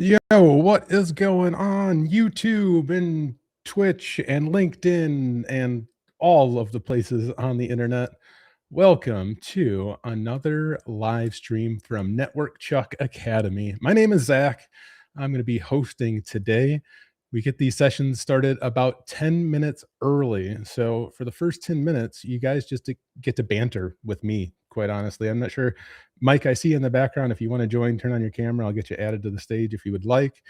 Yo, what is going on YouTube and Twitch and LinkedIn and all of the places on the internet? Welcome to another live stream from Network Chuck Academy. My name is Zach. I'm going to be hosting today. We get these sessions started about 10 minutes early. So for the first 10 minutes, you guys just get to banter with me, quite honestly. I'm not sure. Mike, I see you in the background. If you want to join, turn on your camera. I'll get you added to the stage if you would like.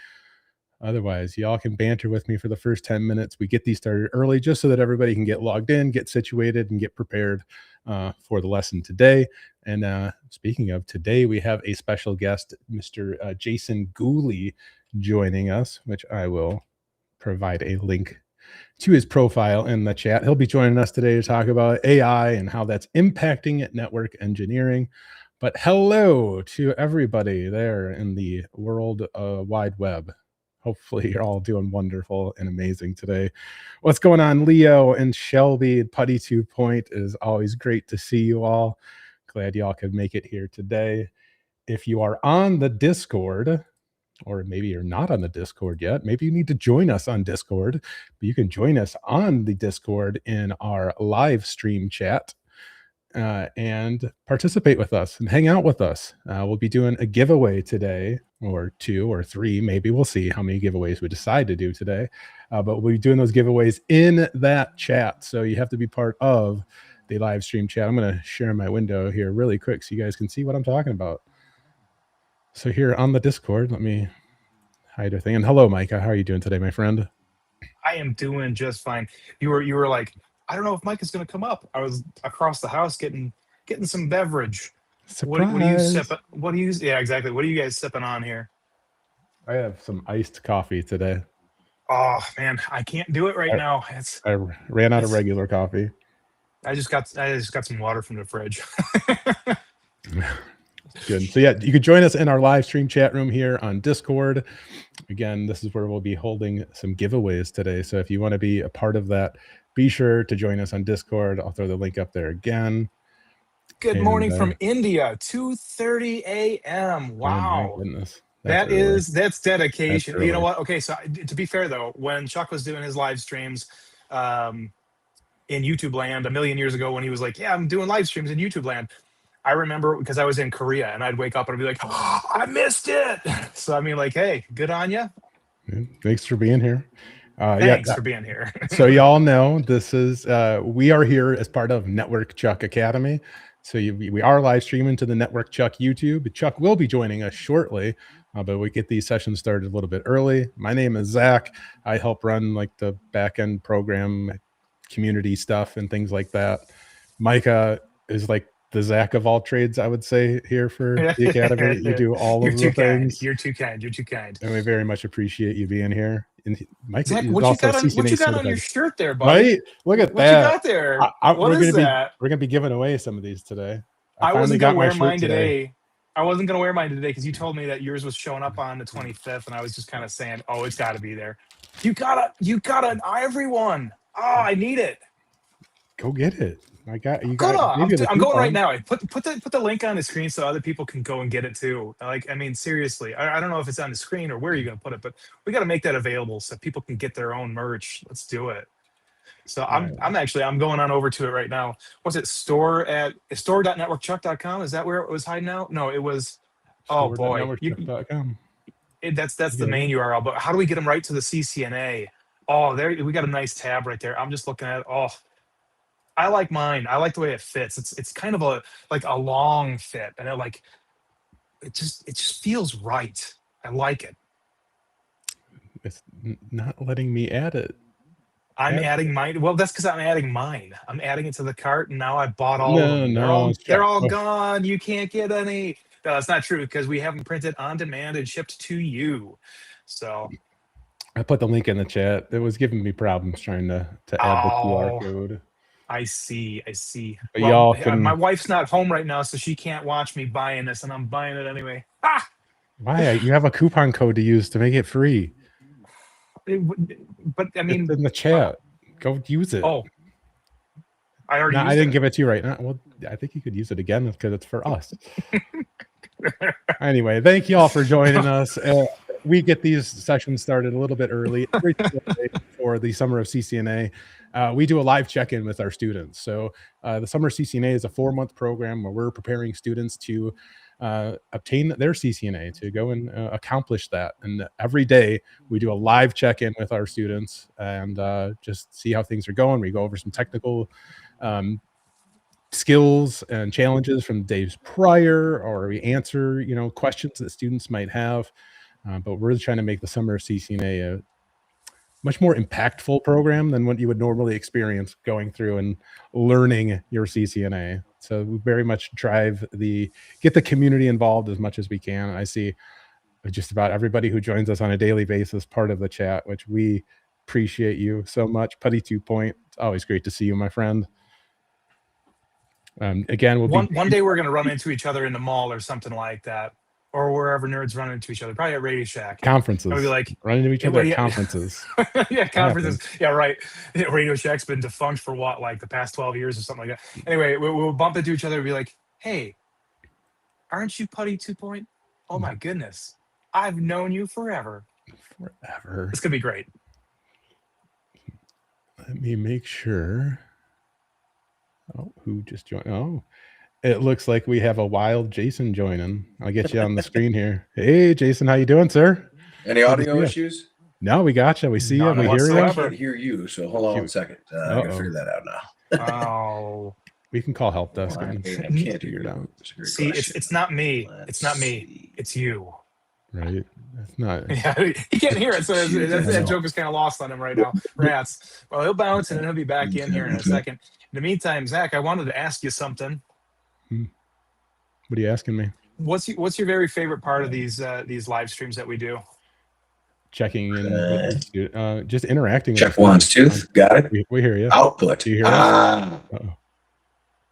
Otherwise, y'all can banter with me for the first 10 minutes. We get these started early just so that everybody can get logged in, get situated, and get prepared for the lesson today. And speaking of today, we have a special guest, Mr. Jason Gooley, joining us, which I will provide a link to his profile in the chat. He'll be joining us today to talk about AI and how that's impacting network engineering. But hello to everybody there in the world wide web. Hopefully you're all doing wonderful and amazing today. What's going on, Leo and Shelby? Putty 2 Point is always great to see you all. Glad y'all could make it here today. If you are on the Discord, or maybe you're not on the Discord yet, maybe you need to join us on Discord, but you can join us on the Discord in our live stream chat and participate with us and hang out with us. We'll be doing a giveaway today, or 2 or 3, maybe. We'll see how many giveaways we decide to do today. But we'll be doing those giveaways in that chat. So you have to be part of the live stream chat. I'm going to share my window here really quick so you guys can see what I'm talking about. So here on the Discord, let me hide a thing. And hello, Micah. How are you doing today, my friend? I am doing just fine. You were like, I don't know if Mike is going to come up. I was across the house getting some beverage. Surprise. What do you sip? What do you? Yeah, exactly. What are you guys sipping on here? I have some iced coffee today. Oh man, I can't do it right now. I ran out of regular coffee. I just got some water from the fridge. Good. So yeah, you can join us in our live stream chat room here on Discord. Again, this is where we'll be holding some giveaways today. So if you want to be a part of that, be sure to join us on Discord. I'll throw the link up there again. Good morning from India, 2:30 a.m. Wow. Oh my goodness. That's dedication. That's you know what? Okay, so to be fair though, when Chuck was doing his live streams in YouTube land a million years ago, when he was like, yeah, I'm doing live streams in YouTube land, I remember because I was in Korea and I'd wake up and I'd be like, oh, I missed it. So I mean, like, hey, good on you. Thanks for being here. Thanks for being here. So y'all know this is we are here as part of Network Chuck Academy. So we are live streaming to the Network Chuck YouTube. Chuck will be joining us shortly, but we get these sessions started a little bit early. My name is Zach. I help run like the back end program, community stuff, and things like that. Micah is like the Zach of all trades, I would say, here for the Academy. You do all of the things. You're too kind. You're too kind. And we very much appreciate you being here. And Mike, Zach, what you got on your shirt there, buddy? Right? Look at what that. What you got there? What is that? We're going to be giving away some of these today. I wasn't going to wear mine today. I wasn't going to wear mine today because you told me that yours was showing up on the 25th, and I was just kind of saying, oh, it's got to be there. You got an ivory one. Oh, I need it. Go get it. I'm going right now. Put the link on the screen so other people can go and get it too. Like, I mean, seriously, I don't know if it's on the screen or where you're going to put it, but we got to make that available so people can get their own merch. Let's do it. So I'm going on over to it right now. What's it? store.networkchuck.com. Is that where it was hiding out? No, it was. Oh boy, that's the main URL. But how do we get them right to the CCNA? Oh, there we got a nice tab right there. I'm just looking at it. Oh. I like mine. I like the way it fits. It's kind of a long fit, and it just feels right. I like it. It's not letting me add it. I'm adding mine. Well, that's because I'm adding mine. I'm adding it to the cart, and now I bought all of them. They're all gone. You can't get any. No, that's not true because we have them printed on demand and shipped to you. So I put the link in the chat. It was giving me problems trying to add the QR code. I see. Well, my wife's not home right now, so she can't watch me buying this, and I'm buying it anyway. Ah! Why? You have a coupon code to use to make it free. But I mean, it's in the chat. Go use it. Oh, I didn't give it to you right now. Well, I think you could use it again because it's for us. Anyway, thank you all for joining us. we get these sessions started a little bit early for the Summer of CCNA. We do a live check-in with our students. So the Summer CCNA is a 4-month program where we're preparing students to obtain their CCNA, to go and accomplish that. And every day we do a live check-in with our students and just see how things are going. We go over some technical skills and challenges from days prior, or we answer, questions that students might have. But we're really trying to make the Summer CCNA a much more impactful program than what you would normally experience going through and learning your CCNA. So we very much get the community involved as much as we can. I see just about everybody who joins us on a daily basis part of the chat, which we appreciate you so much. Putty 2 Point, it's always great to see you, my friend. Again, one day we're going to run into each other in the mall or something like that, or wherever nerds run into each other, probably at Radio Shack. Conferences. We'll be like, run into each other at conferences. Yeah, conferences. Yeah, right. Radio Shack's been defunct for what, like the past 12 years or something like that. Anyway, we'll bump into each other and be like, hey, aren't you Putty 2 Point? Oh my goodness. I've known you forever. Forever. It's going to be great. Let me make sure. Oh, who just joined? Oh, it looks like we have a wild Jason joining. I'll get you on the screen here. Hey, Jason, how you doing, sir? Any audio issues? No, we got you. We see you. We hear you. I can't hear you, so hold on 1 second. I gotta figure that out now. Oh, we can call help desk. I can't figure it out. See, it's not me. It's not me. It's you. Right. That's not. Yeah, he can't hear it, so that joke is kind of lost on him right now. Rats. Well, he'll bounce and then he'll be back in here in a second. In the meantime, Zach, I wanted to ask you something. What are you asking me? What's your very favorite part of these live streams that we do? Checking in, just interacting. Check one's tooth. Got it. We hear you. Output. Do you hear us?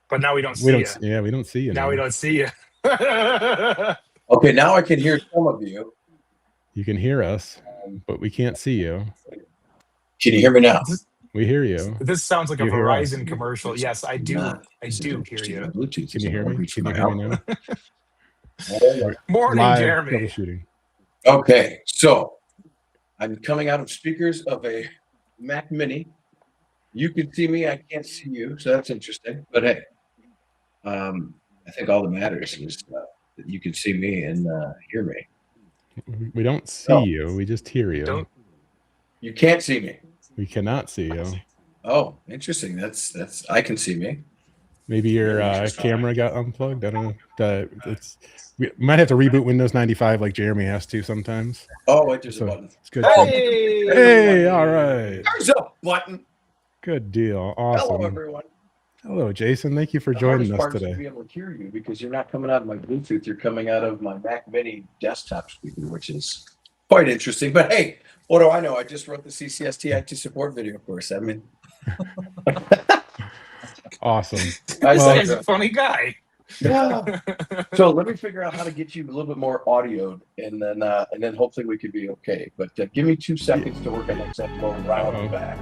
But now we don't see you. Yeah, we don't see you. Now we don't see you. Okay, now I can hear some of you. You can hear us, but we can't see you. Can you hear me now? We hear you. This sounds like a Verizon commercial. Yes, I do. I do hear you. Bluetooth. Can you hear me? Can you hear me now? Morning, Live Jeremy. Troubleshooting. Okay, so I'm coming out of speakers of a Mac Mini. You can see me. I can't see you, so that's interesting. But hey, I think all that matters is that you can see me and hear me. We don't see you. We just hear you. You can't see me. We cannot see you. Oh, interesting. That's I can see me. Maybe your camera got unplugged. I don't know. We might have to reboot Windows 95 like Jeremy has to sometimes. Oh, wait, there's a button. It's good. Hey, all right. There's a button. Good deal. Awesome. Hello, everyone. Hello, Jason. Thank you for joining us today. To be able to hear you because you're not coming out of my Bluetooth. You're coming out of my Mac Mini desktop speaker, which is quite interesting. But hey, what do I know? I just wrote the CCST IT support video course. I mean, awesome. This guy's a funny guy. Yeah. So let me figure out how to get you a little bit more audioed, and then hopefully we could be okay. But give me 2 seconds to work on that stuff going around and back.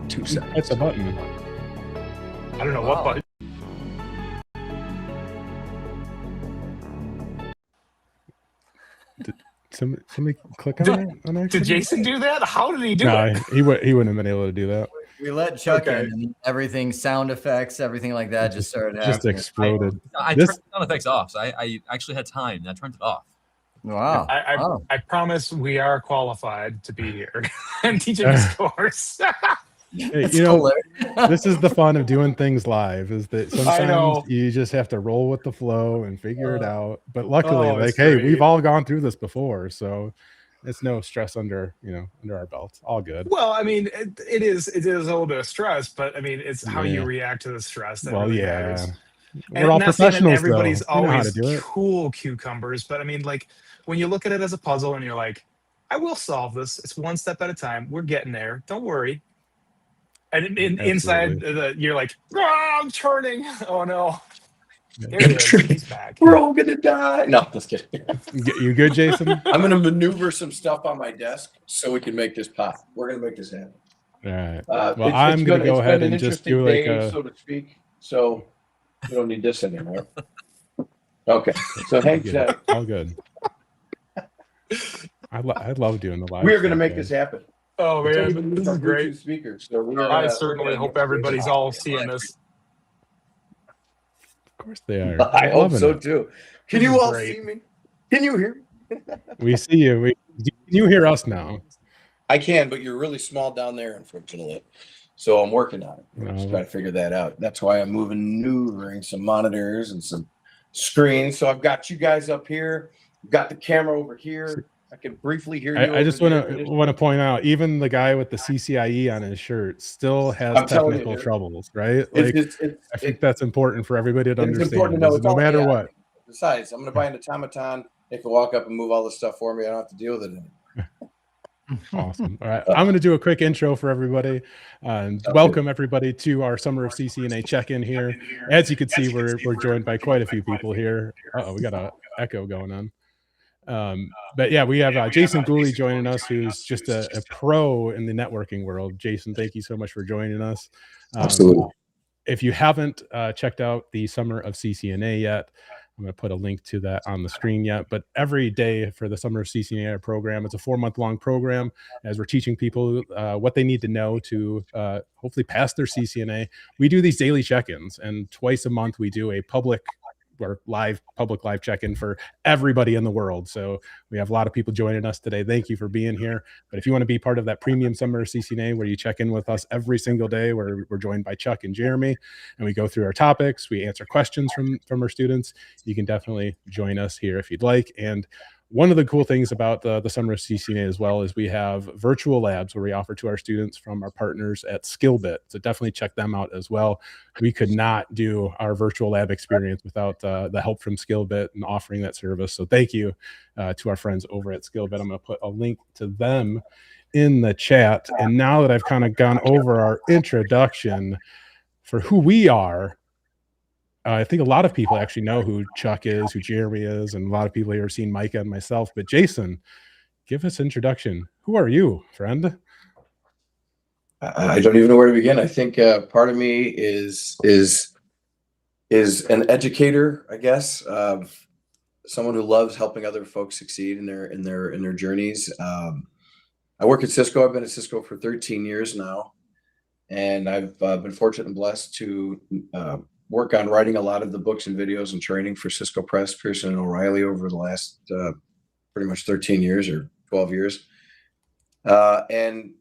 2 seconds. That's a button. I don't know what button. Did somebody click on that? Did Jason do that? How did he do it? He wouldn't have been able to do that. We let Chuck in, and everything, sound effects, everything like that just started happening. Just exploded. I turned the sound effects off, so I actually had time, and I turned it off. Wow. I promise we are qualified to be here and teaching this course. Hey, this is the fun of doing things live, is that sometimes you just have to roll with the flow and figure it out. But luckily, hey, we've all gone through this before, so it's no stress under our belts. All good. Well, I mean, it is a little bit of stress, but I mean, it's how you react to the stress that really matters. We're all professionals. Everybody's always cool cucumbers, but I mean, like when you look at it as a puzzle and you're like, I will solve this. It's one step at a time. We're getting there. Don't worry. And inside, you're like, I'm turning. Oh no. There it is. He's back. We're all gonna die. No, just kidding. You good, Jason? I'm gonna maneuver some stuff on my desk so we can make this pop. We're gonna make this happen. All right. Well, I'm gonna go ahead and just do like a, so to speak. So we don't need this anymore. Okay. So hey, all good. I love doing the live. We are going to stuff, make guys. this happen. Oh man, this is great. Bluetooth speakers. So I certainly hope everybody's all seeing this. Of course they are. I hope Loving so it. too. Can This you is all great. see me? Can you hear me? We see you. Can you hear us now? I can, but you're really small down there, unfortunately. So I'm working on it. We're just trying to figure that out. That's why I'm maneuvering some monitors and some screens. So I've got you guys up here. Got the camera over here. I can briefly hear you. I just want to point out, even the guy with the CCIE on his shirt still has technical troubles, right? Like, I think that's important for everybody to understand. It's important to know. No matter what. Besides, I'm going to buy an automaton. It can walk up and move all this stuff for me. I don't have to deal with it anymore. Awesome. All right. I'm going to do a quick intro for everybody. Welcome everybody to our Summer of CCNA check-in here. As you can see, we're joined by quite a few people here. We got an echo going on. But yeah, we have Jason Gooley joining us, who's just a pro in the networking world. Jason, thank you so much for joining us. Absolutely. If you haven't checked out the Summer of CCNA yet, I'm going to put a link to that on the screen yet. But every day for the Summer of CCNA program, it's a 4-month-long program as we're teaching people what they need to know to hopefully pass their CCNA. We do these daily check-ins, and twice a month we do a public live check-in for everybody in the world. So we have a lot of people joining us today. Thank you for being here. But if you want to be part of that premium Summer of CCNA where you check in with us every single day, where we're joined by Chuck and Jeremy, and we go through our topics, we answer questions from our students, you can definitely join us here if you'd like. And one of the cool things about the Summer of CCNA as well is we have virtual labs where we offer to our students from our partners at Skillbit. So definitely check them out as well. We could not do our virtual lab experience without the help from Skillbit and offering that service. So thank you to our friends over at Skillbit. I'm going to put a link to them in the chat. And now that I've kind of gone over our introduction for who we are, I think a lot of people actually know who Chuck is, who Jeremy is, and a lot of people here have seen Micah and myself. But Jason, give us an introduction. Who are you, friend? I don't even know where to begin. I think part of me is an educator, I guess, someone who loves helping other folks succeed in their journeys. I work at Cisco. I've been at Cisco for 13 years now, and I've been fortunate and blessed to work on writing a lot of the books and videos and training for Cisco Press, Pearson, and O'Reilly over the last pretty much 13 years or 12 years. And,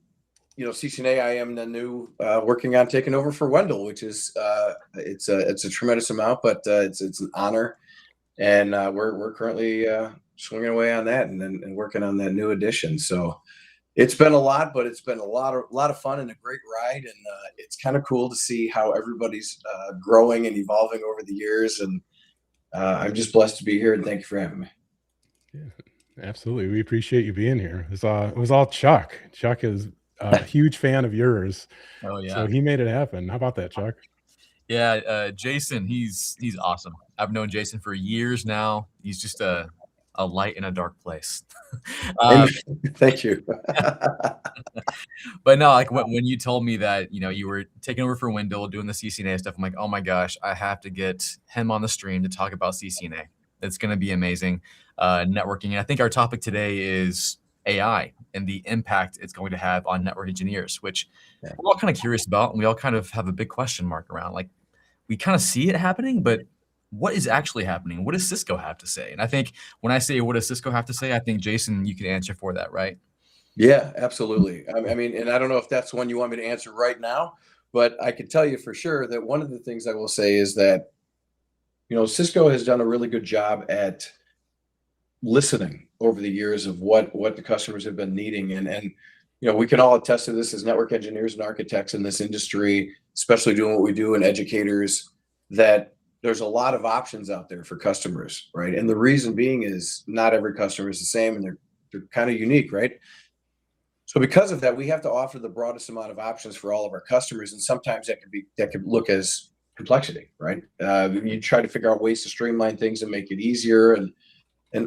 you know, CCNA, I am the new working on taking over for Wendell, which is it's a tremendous amount, but it's an honor. And we're currently swinging away on that and working on that new edition. So it's been a lot, but it's been a lot of fun and a great ride. And it's kind of cool to see how everybody's growing and evolving over the years. And I'm just blessed to be here. And thank you for having me. Yeah, absolutely. We appreciate you being here. It was all Chuck. Chuck is a huge fan of yours. Oh yeah. So he made it happen. How about that, Chuck? Yeah, Jason, he's awesome. I've known Jason for years now. He's just a light in a dark place. Thank you. But no, like when you told me that, you know, you were taking over for Wendell, doing the CCNA stuff, I'm like, oh my gosh, I have to get him on the stream to talk about CCNA. It's going to be amazing. Networking. And I think our topic today is AI and the impact it's going to have on network engineers, which we're all kind of curious about. And we all kind of have a big question mark around. Like, we kind of see it happening, but what is actually happening? What does Cisco have to say? And I think when I say, what does Cisco have to say? I think, Jason, you can answer for that, right? Yeah, absolutely. I mean, and I don't know if that's one you want me to answer right now, but I can tell you for sure that one of the things I will say is that, you know, Cisco has done a really good job at listening over the years of what the customers have been needing. And you know, we can all attest to this as network engineers and architects in this industry, especially doing what we do, and educators, that there's a lot of options out there for customers, right? And the reason being is not every customer is the same, and they're kind of unique, right? So because of that, we have to offer the broadest amount of options for all of our customers, and sometimes that could look as complexity, right? You try to figure out ways to streamline things and make it easier, and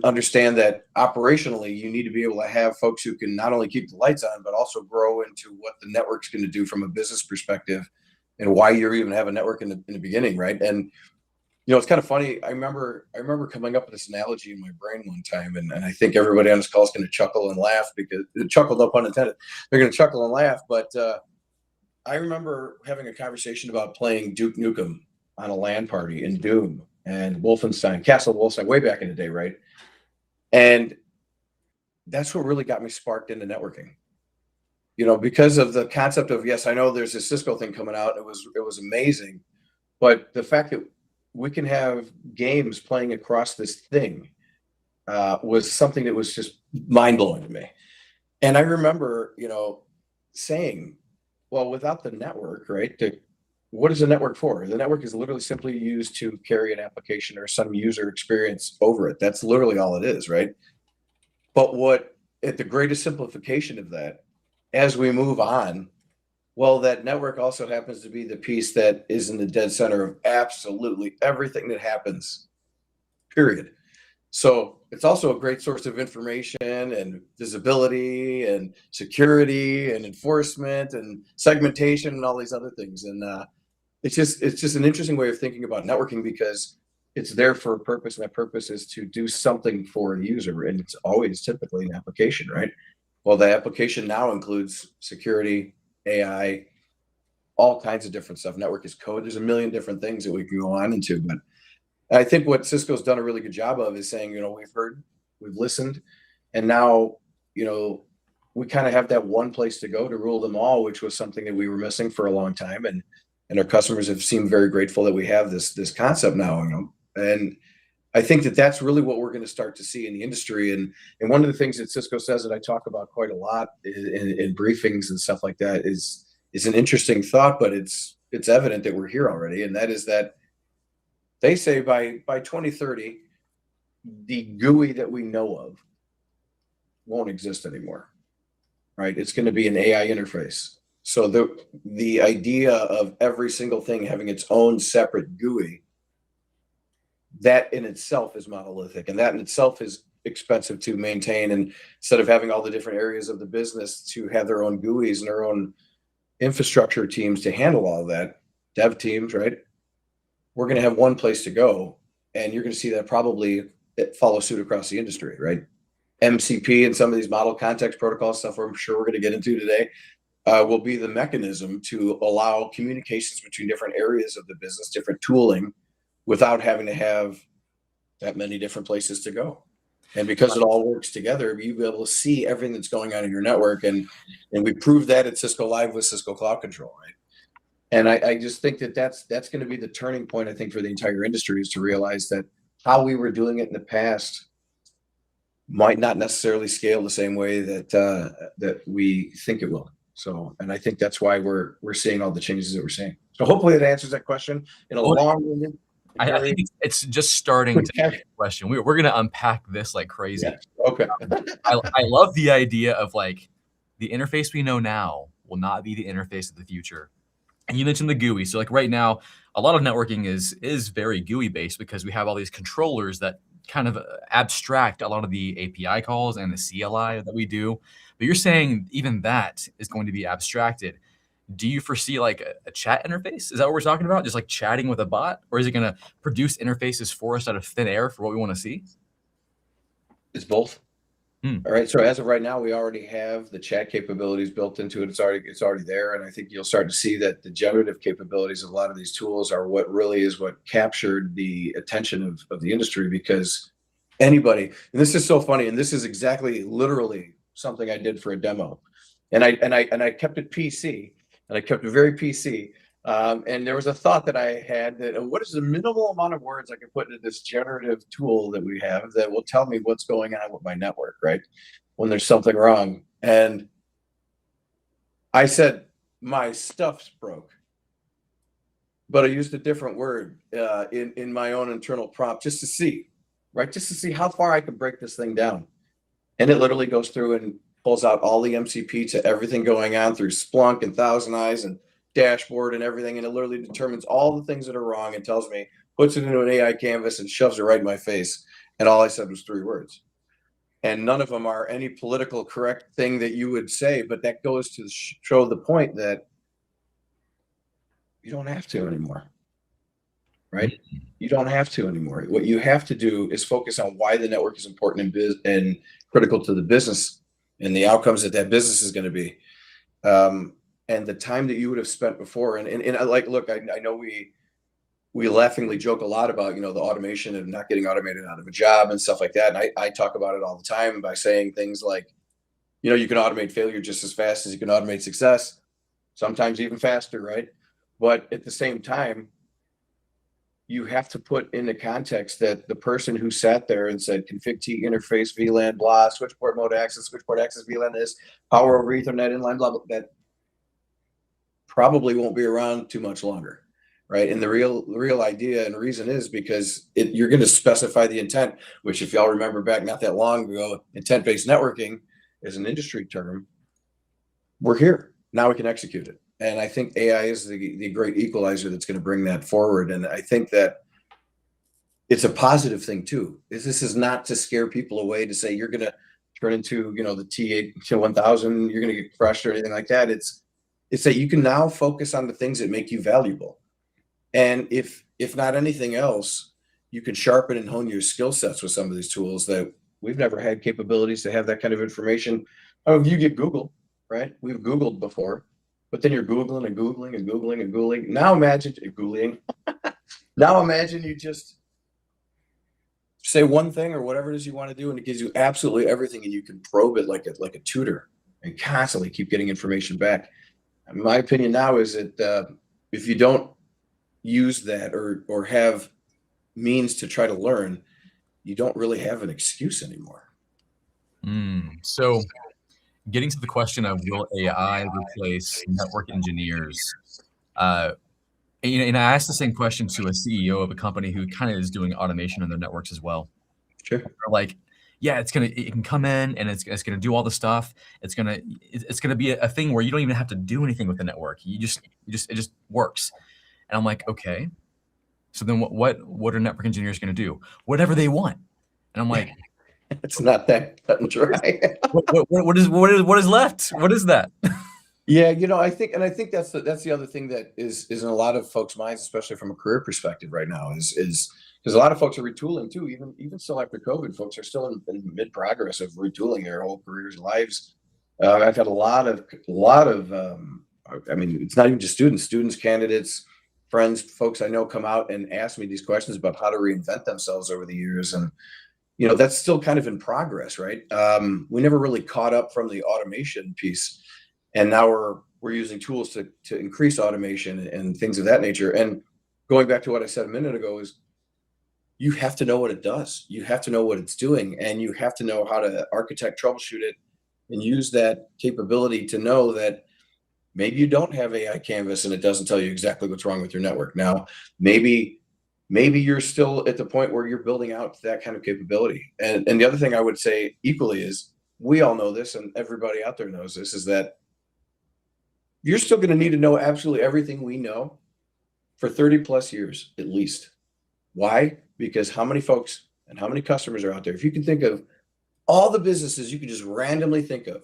understand that operationally, you need to be able to have folks who can not only keep the lights on, but also grow into what the network's going to do from a business perspective, and why you even have a network in the beginning, right? And it's kind of funny. I remember coming up with this analogy in my brain one time, and I think everybody on this call is going to chuckle and laugh because chuckle, no pun intended. They're going to chuckle and laugh. But I remember having a conversation about playing Duke Nukem on a LAN party in Doom and Wolfenstein, Castle Wolfenstein, way back in the day, right? And that's what really got me sparked into networking. Because of the concept of, yes, I know there's a Cisco thing coming out. It was amazing, but the fact that we can have games playing across this thing was something that was just mind blowing to me. And I remember, saying, well, without the network, right? What is the network for? The network is literally simply used to carry an application or some user experience over it. That's literally all it is, right? But at the greatest simplification of that, as we move on, well, that network also happens to be the piece that is in the dead center of absolutely everything that happens, period. So it's also a great source of information and visibility and security and enforcement and segmentation and all these other things. And it's just an interesting way of thinking about networking because it's there for a purpose, and that purpose is to do something for the user. And it's always typically an application, right? Well, the application now includes security, AI, all kinds of different stuff. Network is code. There's a million different things that we can go on into. But I think what Cisco's done a really good job of is saying, we've heard, we've listened, and now, we kind of have that one place to go to rule them all, which was something that we were missing for a long time. And our customers have seemed very grateful that we have this concept now, and I think that that's really what we're going to start to see in the industry. And one of the things that Cisco says that I talk about quite a lot in briefings and stuff like that is an interesting thought, but it's evident that we're here already. And that is that they say by 2030, the GUI that we know of won't exist anymore, right? It's going to be an AI interface. So the idea of every single thing having its own separate GUI, that in itself is monolithic, and that in itself is expensive to maintain. And instead of having all the different areas of the business to have their own GUIs and their own infrastructure teams to handle all of that, dev teams, right? We're going to have one place to go, and you're going to see that probably follow suit across the industry, right? MCP and some of these model context protocol stuff I'm sure we're going to get into today will be the mechanism to allow communications between different areas of the business, different tooling, without having to have that many different places to go. And because it all works together, you'll be able to see everything that's going on in your network. And we proved that at Cisco Live with Cisco Cloud Control, right? And I just think that that's going to be the turning point, I think, for the entire industry, is to realize that how we were doing it in the past might not necessarily scale the same way that we think it will. So, and I think that's why we're seeing all the changes that we're seeing. So hopefully that answers that question in a long-winded. I think it's just starting to answer the question. We're going to unpack this like crazy. Yeah. Okay. I love the idea of like the interface we know now will not be the interface of the future. And you mentioned the GUI. So like right now, a lot of networking is very GUI based because we have all these controllers that kind of abstract a lot of the API calls and the CLI that we do. But you're saying even that is going to be abstracted. Do you foresee like a chat interface? Is that what we're talking about? Just like chatting with a bot? Or is it going to produce interfaces for us out of thin air for what we want to see? It's both. All right. So as of right now, we already have the chat capabilities built into it. It's already there. And I think you'll start to see that the generative capabilities of a lot of these tools are what really is what captured the attention of the industry, because anybody, and this is so funny, and this is exactly literally something I did for a demo. And I kept it PC, and I kept it very PC. And there was a thought that I had that what is the minimal amount of words I can put into this generative tool that we have that will tell me what's going on with my network, right? When there's something wrong. And I said, my stuff's broke. But I used a different word in my own internal prompt just to see, right? Just to see how far I could break this thing down. And it literally goes through and pulls out all the MCP to everything going on through Splunk and Thousand Eyes and dashboard and everything, and it literally determines all the things that are wrong and tells me, puts it into an AI canvas and shoves it right in my face. And all I said was 3 words. And none of them are any political correct thing that you would say, but that goes to show the point that you don't have to anymore. right? You don't have to anymore. What you have to do is focus on why the network is important and critical to the business and the outcomes that that business is going to be. And the time that you would have spent before. And I like, look, I know we laughingly joke a lot about, the automation and not getting automated out of a job and stuff like that. And I talk about it all the time by saying things like, you can automate failure just as fast as you can automate success, sometimes even faster, right? But at the same time, you have to put into context that the person who sat there and said config T interface VLAN blah switchport mode access VLAN this power over Ethernet inline blah blah, that probably won't be around too much longer, right? And the real idea and reason is because you're going to specify the intent, which if y'all remember back not that long ago, intent-based networking is an industry term. We're here now, we can execute it. And I think AI is the great equalizer that's going to bring that forward. And I think that it's a positive thing too. This is not to scare people away to say you're going to turn into, the T8 to 1000, you're going to get crushed or anything like that. It's that you can now focus on the things that make you valuable. And if not anything else, you can sharpen and hone your skill sets with some of these tools that we've never had capabilities to have that kind of information. Oh, you get Google, right? We've Googled before. But then you're Googling and Googling and Googling and Googling. Now imagine Googling. Now imagine you just say one thing or whatever it is you want to do, and it gives you absolutely everything, and you can probe it like a tutor and constantly keep getting information back. And my opinion now is that if you don't use that or have means to try to learn, you don't really have an excuse anymore. So getting to the question of will AI replace network engineers? And I asked the same question to a CEO of a company who kind of is doing automation in their networks as well. Sure. They're like, yeah, it can come in and it's gonna do all the stuff. It's gonna be a thing where you don't even have to do anything with the network. It just works. And I'm like, okay. So then what are network engineers gonna do? Whatever they want. And I'm like, it's not that cut and dry. what is left? What is that? Yeah, I think that's the other thing that is in a lot of folks' minds, especially from a career perspective right now, is because a lot of folks are retooling too. Even still after COVID, folks are still in mid progress of retooling their whole careers, lives. I've had a lot of. I mean, it's not even just students, candidates, friends, folks I know come out and ask me these questions about how to reinvent themselves over the years, and that's still kind of in progress, right? We never really caught up from the automation piece. And now we're using tools to increase automation and things of that nature. And going back to what I said a minute ago is you have to know what it does. You have to know what it's doing, and you have to know how to architect, troubleshoot it, and use that capability to know that maybe you don't have AI Canvas and it doesn't tell you exactly what's wrong with your network. Now, maybe you're still at the point where you're building out that kind of capability. And the other thing I would say equally is we all know this, and everybody out there knows this, is that you're still going to need to know absolutely everything we know for 30 plus years, at least. Why? Because how many folks and how many customers are out there? If you can think of all the businesses you can just randomly think of,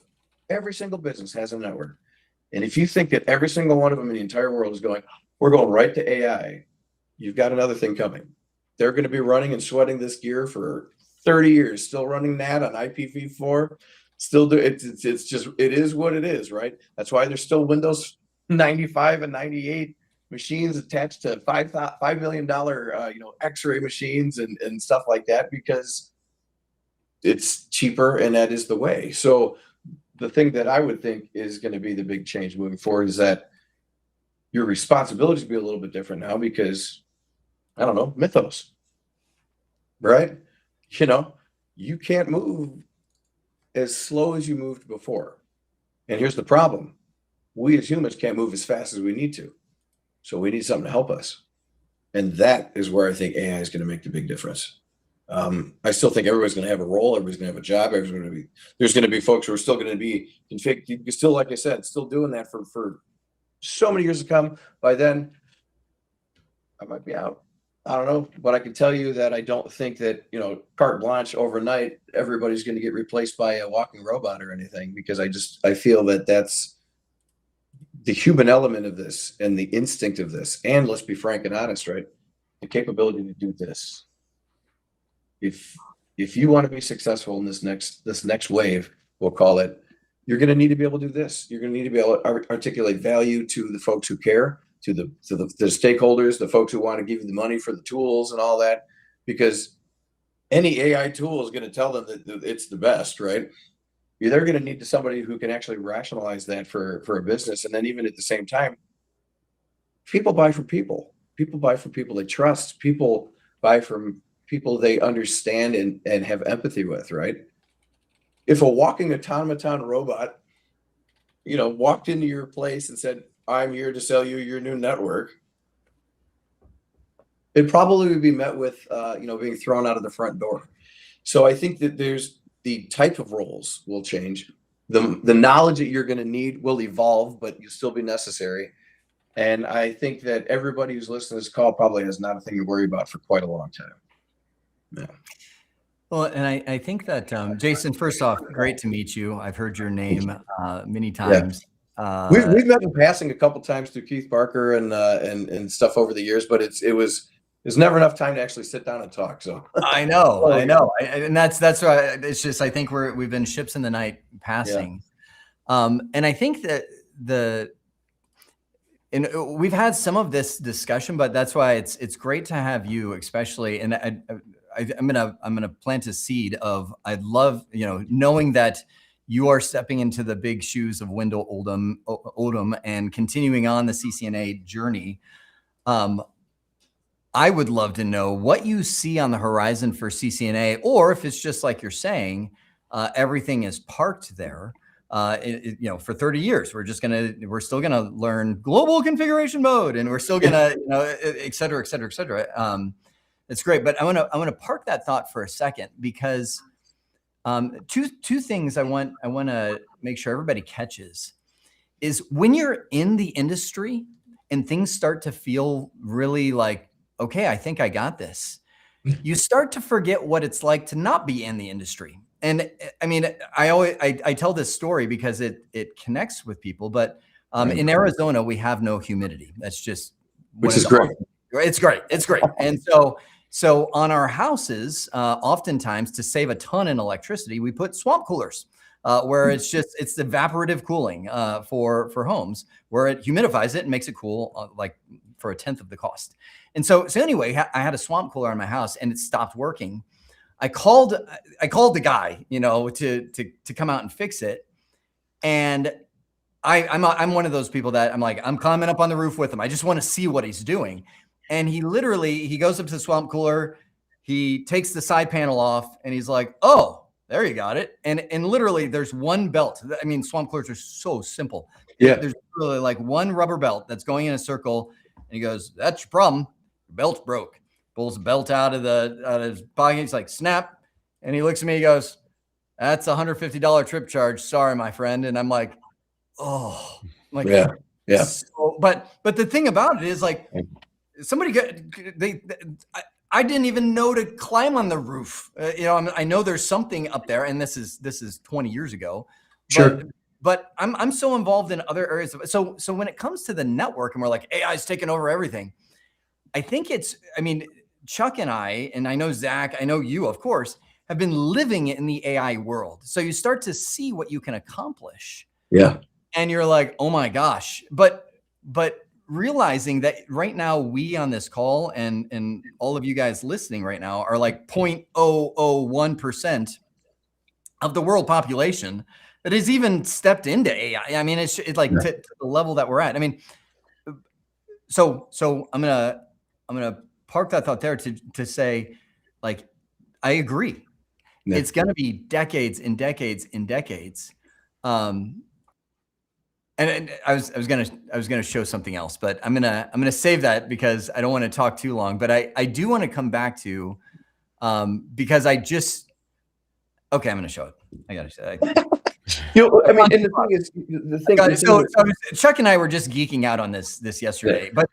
every single business has a network. And if you think that every single one of them in the entire world is going, we're going right to AI, you've got another thing coming. They're going to be running and sweating this gear for 30 years, still running NAT on IPv4. Still do it is what it is, right? That's why there's still Windows 95 and 98 machines attached to $5 million X-ray machines and stuff like that, because it's cheaper and that is the way. So the thing that I would think is going to be the big change moving forward is that your responsibilities be a little bit different now, because I don't know, mythos, right? You can't move as slow as you moved before. And here's the problem. We as humans can't move as fast as we need to. So we need something to help us. And that is where I think AI is going to make the big difference. I still think everybody's going to have a role. Everybody's going to have a job. There's going to be folks who are still going to be configured. Still, like I said, still doing that for so many years to come. By then, I might be out. I don't know, but I can tell you that I don't think that, carte blanche overnight, everybody's going to get replaced by a walking robot or anything, because I feel that that's the human element of this and the instinct of this. And let's be frank and honest, right? the capability to do this. If you want to be successful in this next wave, we'll call it, you're going to need to be able to do this. You're going to need to be able to articulate value to the folks who care, to the stakeholders, the folks who want to give you the money for the tools and all that, because any AI tool is going to tell them that it's the best, right? They're going to need somebody who can actually rationalize that for a business. And then even at the same time, people buy from people. People buy from people they trust. People buy from people they understand and have empathy with, right? If a walking automaton robot, walked into your place and said, I'm here to sell you your new network, it probably would be met with, being thrown out of the front door. So I think that there's the type of roles will change. The knowledge that you're going to need will evolve, but you'll still be necessary. And I think that everybody who's listening to this call probably has not a thing to worry about for quite a long time. Yeah. Well, and I think that, Jason, first off, great to meet you. I've heard your name many times. Yeah. We've met in passing a couple times through Keith Barker and stuff over the years, but there's never enough time to actually sit down and talk. So I know. And that's why it's just, I think we've been ships in the night passing. Yeah. And I think that and we've had some of this discussion, but that's why it's great to have you, especially. And I'm gonna plant a seed of, I'd love, knowing that you are stepping into the big shoes of Wendell Odom and continuing on the CCNA journey. I would love to know what you see on the horizon for CCNA, or if it's just like you're saying, everything is parked there. For 30 years, we're still gonna learn global configuration mode, and we're still gonna, et cetera, et cetera, et cetera. It's great, but I want to park that thought for a second, because two things I want to make sure everybody catches is when you're in the industry and things start to feel really like, okay, I think I got this. You start to forget what it's like to not be in the industry. And I mean, I tell this story because it connects with people, but in Arizona, we have no humidity. That's just, which is great. It's great. It's great. And so on our houses, oftentimes to save a ton in electricity, we put swamp coolers, where it's evaporative cooling for homes, where it humidifies it and makes it cool like for 1/10 of the cost. And so anyway, I had a swamp cooler in my house and it stopped working. I called the guy, to come out and fix it. And I'm one of those people that I'm climbing up on the roof with him. I just want to see what he's doing. And he goes up to the swamp cooler, he takes the side panel off, and he's like, oh, there you got it. And literally there's one belt. I mean, swamp coolers are so simple. Yeah. There's literally like one rubber belt that's going in a circle. And he goes, that's your problem. Your belt's broke. Pulls the belt out of his pocket. He's like, snap. And he looks at me, he goes, that's a $150 trip charge. Sorry, my friend. And I'm like, oh, I'm like, yeah. So, but the thing about it is, like, somebody I didn't even know to climb on the roof. I know there's something up there, and this is 20 years ago. Sure. But I'm so involved in other areas of it. So when it comes to the network, and we're like, AI's taking over everything. I think Chuck and I know Zach, I know you, of course, have been living in the AI world. So you start to see what you can accomplish. Yeah. And you're like, oh my gosh. But realizing that right now, we on this call and all of you guys listening right now are like 0.001% of the world population that has even stepped into AI. I mean, it's like to the level that we're at. I mean, so I'm gonna park that thought there to say, like, I agree. Yeah. It's gonna be decades and decades and decades. And I was gonna show something else, but I'm gonna save that because I don't want to talk too long. But I do want to come back to because I'm gonna show it. I gotta show it. And the thing is, so Chuck and I were just geeking out on this yesterday, but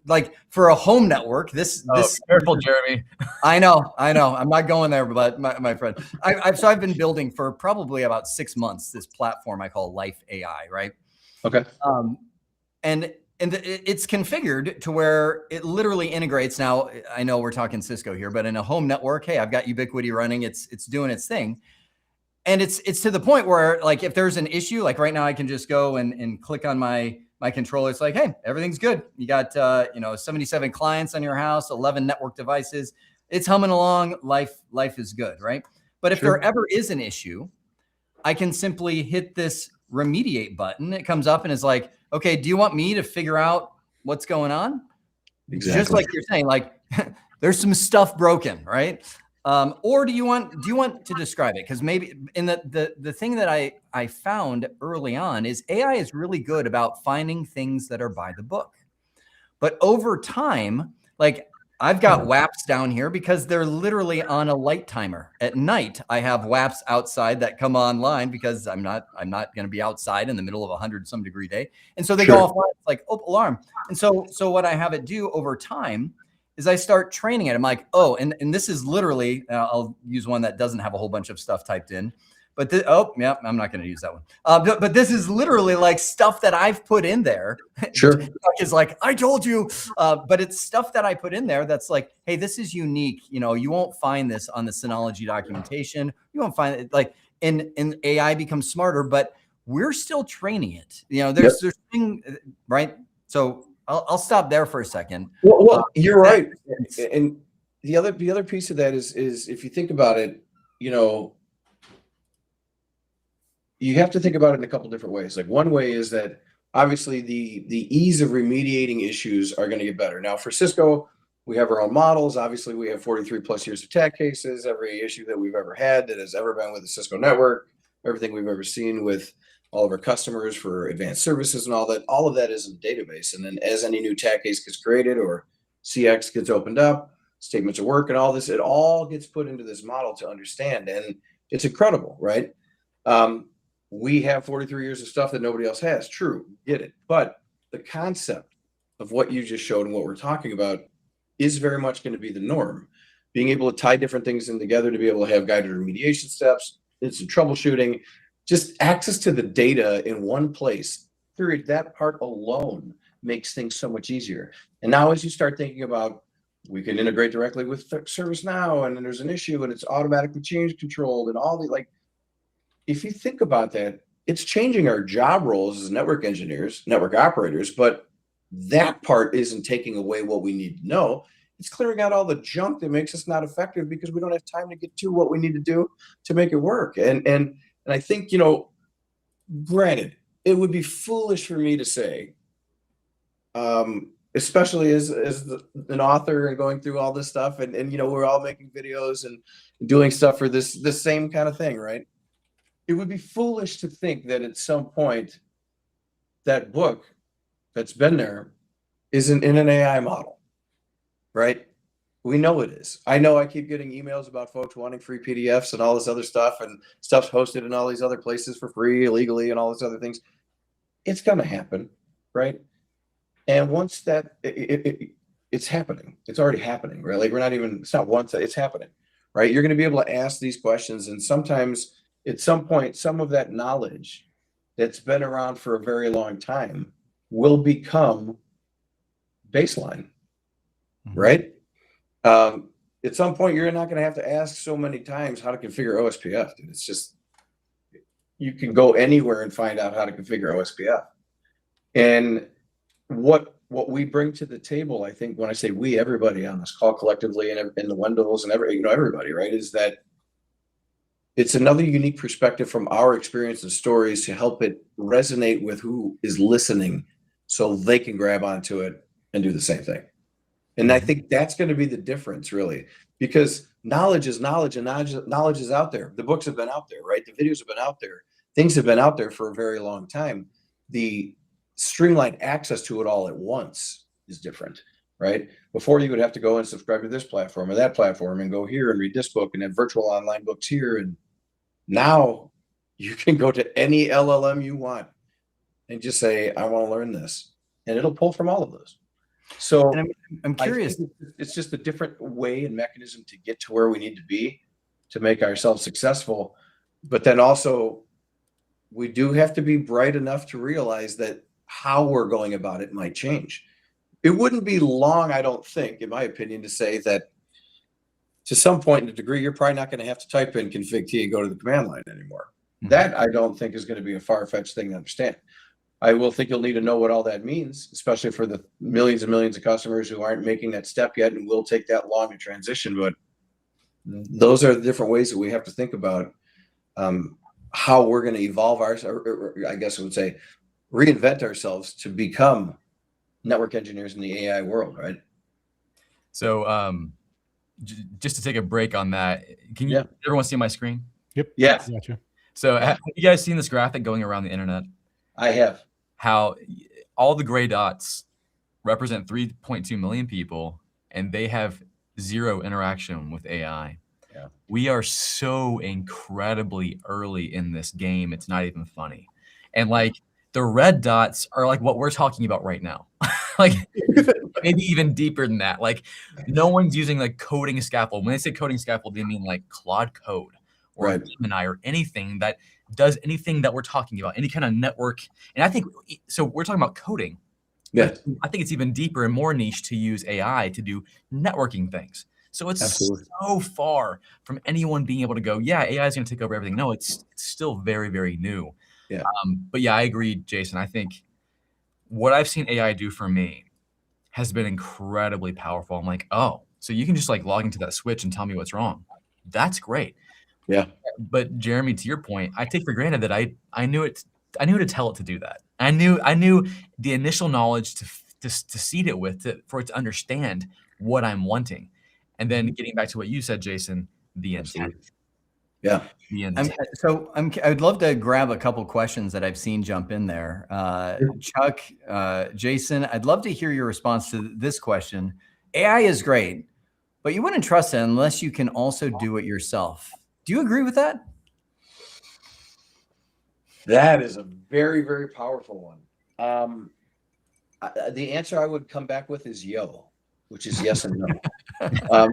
like for a home network, this careful, Jeremy. I know, I'm not going there, but my friend, I've been building for probably about 6 months this platform I call Life AI, right? Okay. And And it's configured to where it literally integrates. Now, I know we're talking Cisco here, but in a home network, hey, I've got Ubiquiti running. It's doing its thing. And it's to the point where, like, if there's an issue, like right now, I can just go and click on my controller. It's like, hey, everything's good. You got 77 clients on your house, 11 network devices. It's humming along. Life is good, right? But if there ever is an issue, I can simply hit this remediate button. It comes up and is like, okay, do you want me to figure out what's going on? Exactly. Just like you're saying, like there's some stuff broken, right? Or do you want to describe it? Because maybe in the thing that I found early on is AI is really good about finding things that are by the book. But over time, like I've got WAPs down here because they're literally on a light timer. At night, I have WAPs outside that come online because I'm not going to be outside in the middle of 100-some degree day. And so they go offline. It's like, oh, alarm. And so what I have it do over time is I start training it. I'm like, oh, and this is literally, I'll use one that doesn't have a whole bunch of stuff typed in. But I'm not going to use that one. But this is literally like stuff that I've put in there. Sure. Is like, I told you, but it's stuff that I put in there that's like, hey, this is unique. You know, you won't find this on the Synology documentation. You won't find it like, and AI becomes smarter, but we're still training it. You know, there's thing, right? So I'll stop there for a second. Well, you're right. And the other piece of that is if you think about it, you know, you have to think about it in a couple different ways. Like one way is that obviously the ease of remediating issues are going to get better. Now for Cisco, we have our own models. Obviously we have 43 plus years of attack cases. Every issue that we've ever had that has ever been with the Cisco network, everything we've ever seen with all of our customers for advanced services and all of that is in the database. And then as any new attack case gets created or CX gets opened up, statements of work and all this, it all gets put into this model to understand. And it's incredible, right? We have 43 years of stuff that nobody else has. True, get it. But the concept of what you just showed and what we're talking about is very much going to be the norm. Being able to tie different things in together to be able to have guided remediation steps, instant troubleshooting, just access to the data in one place, period. That part alone makes things so much easier. And now as you start thinking about, we can integrate directly with ServiceNow and then there's an issue and it's automatically change controlled and all the like, if you think about that, it's changing our job roles as network engineers, network operators, but that part isn't taking away what we need to know. It's clearing out all the junk that makes us not effective because we don't have time to get to what we need to do to make it work. And I think, you know, granted, it would be foolish for me to say, especially as an author and going through all this stuff and you know, we're all making videos and doing stuff for this same kind of thing, right? It would be foolish to think that at some point that book that's been there isn't in an AI model, right? We know it is. I know I keep getting emails about folks wanting free PDFs and all this other stuff and stuff's hosted in all these other places for free, illegally and all these other things. It's going to happen, right? And once that, it's happening. It's already happening, right? Like it's not once, it's happening, right? You're going to be able to ask these questions and sometimes at some point, some of that knowledge that's been around for a very long time will become baseline, right? At some point, you're not going to have to ask so many times how to configure OSPF. Dude. It's just, you can go anywhere and find out how to configure OSPF. And what we bring to the table, I think, when I say we, everybody on this call collectively and the Wendells and everybody, right, is that it's another unique perspective from our experience and stories to help it resonate with who is listening so they can grab onto it and do the same thing. And I think that's going to be the difference, really, because knowledge is knowledge and knowledge is out there. The books have been out there, right? The videos have been out there. Things have been out there for a very long time. The streamlined access to it all at once is different, right? Before you would have to go and subscribe to this platform or that platform and go here and read this book and have virtual online books here. And now you can go to any LLM you want and just say, I want to learn this. And it'll pull from all of those. So I'm curious. It's just a different way and mechanism to get to where we need to be to make ourselves successful. But then also we do have to be bright enough to realize that how we're going about it might change. It wouldn't be long, I don't think, in my opinion, to say that to some point in a degree, you're probably not going to have to type in config T and go to the command line anymore. Mm-hmm. That I don't think is going to be a far-fetched thing to understand. I will think you'll need to know what all that means, especially for the millions and millions of customers who aren't making that step yet and will take that long to transition. But those are the different ways that we have to think about how we're going to evolve or I guess I would say reinvent ourselves to become network engineers in the AI world, right? So just to take a break on that, can you everyone see my screen? Yep. Yes. Gotcha. So have you guys seen this graphic going around the internet? I have. How all the gray dots represent 3.2 million people, and they have zero interaction with AI. Yeah. We are so incredibly early in this game. It's not even funny. And like the red dots are like what we're talking about right now. Like maybe even deeper than that. Like no one's using like coding scaffold. When they say coding scaffold, they mean like Claude Code or Gemini or anything that does anything that we're talking about, any kind of network. And I think, so we're talking about coding. Yeah. I think it's even deeper and more niche to use AI to do networking things. So it's so far from anyone being able to go, yeah, AI is going to take over everything. No, it's still very, very new. Yeah. But yeah, I agree, Jason. I think what I've seen AI do for me has been incredibly powerful. I'm like, oh, so you can just like log into that switch and tell me what's wrong. That's great. Yeah. But Jeremy, to your point, I take for granted that I knew to tell it to do that. I knew the initial knowledge to seed it with for it to understand what I'm wanting. And then getting back to what you said, Jason, the intent. Yeah. The intent. I'd love to grab a couple questions that I've seen jump in there. Chuck, Jason, I'd love to hear your response to this question. AI is great, but you wouldn't trust it unless you can also do it yourself. Do you agree with that? That is a very, very powerful one. The answer I would come back with is yo, which is yes and no.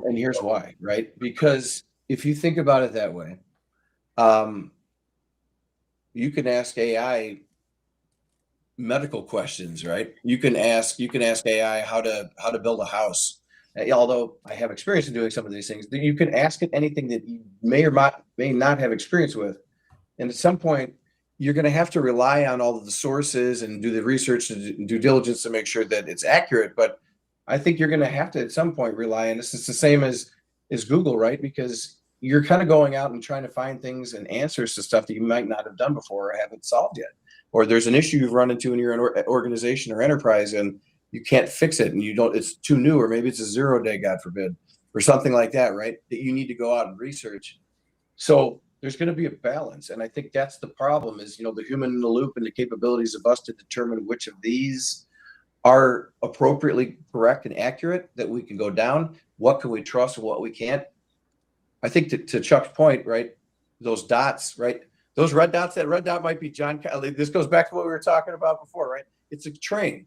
And here's why, right? Because if you think about it that way, you can ask AI medical questions, right? You can ask AI how to build a house. Although I have experience in doing some of these things, you can ask it anything that you may or may not have experience with. And at some point, you're going to have to rely on all of the sources and do the research and due diligence to make sure that it's accurate. But I think you're going to have to at some point rely on this. It's the same as Google, right? Because you're kind of going out and trying to find things and answers to stuff that you might not have done before or haven't solved yet. Or there's an issue you've run into in your organization or enterprise and you can't fix it and it's too new, or maybe it's a 0-day, God forbid, or something like that, right? That you need to go out and research. So there's going to be a balance. And I think that's the problem is, the human in the loop and the capabilities of us to determine which of these are appropriately correct and accurate, that we can go down. What can we trust and what we can't? I think to Chuck's point, right? Those dots, right? Those red dots, that red dot might be John. This goes back to what we were talking about before, right? It's a train,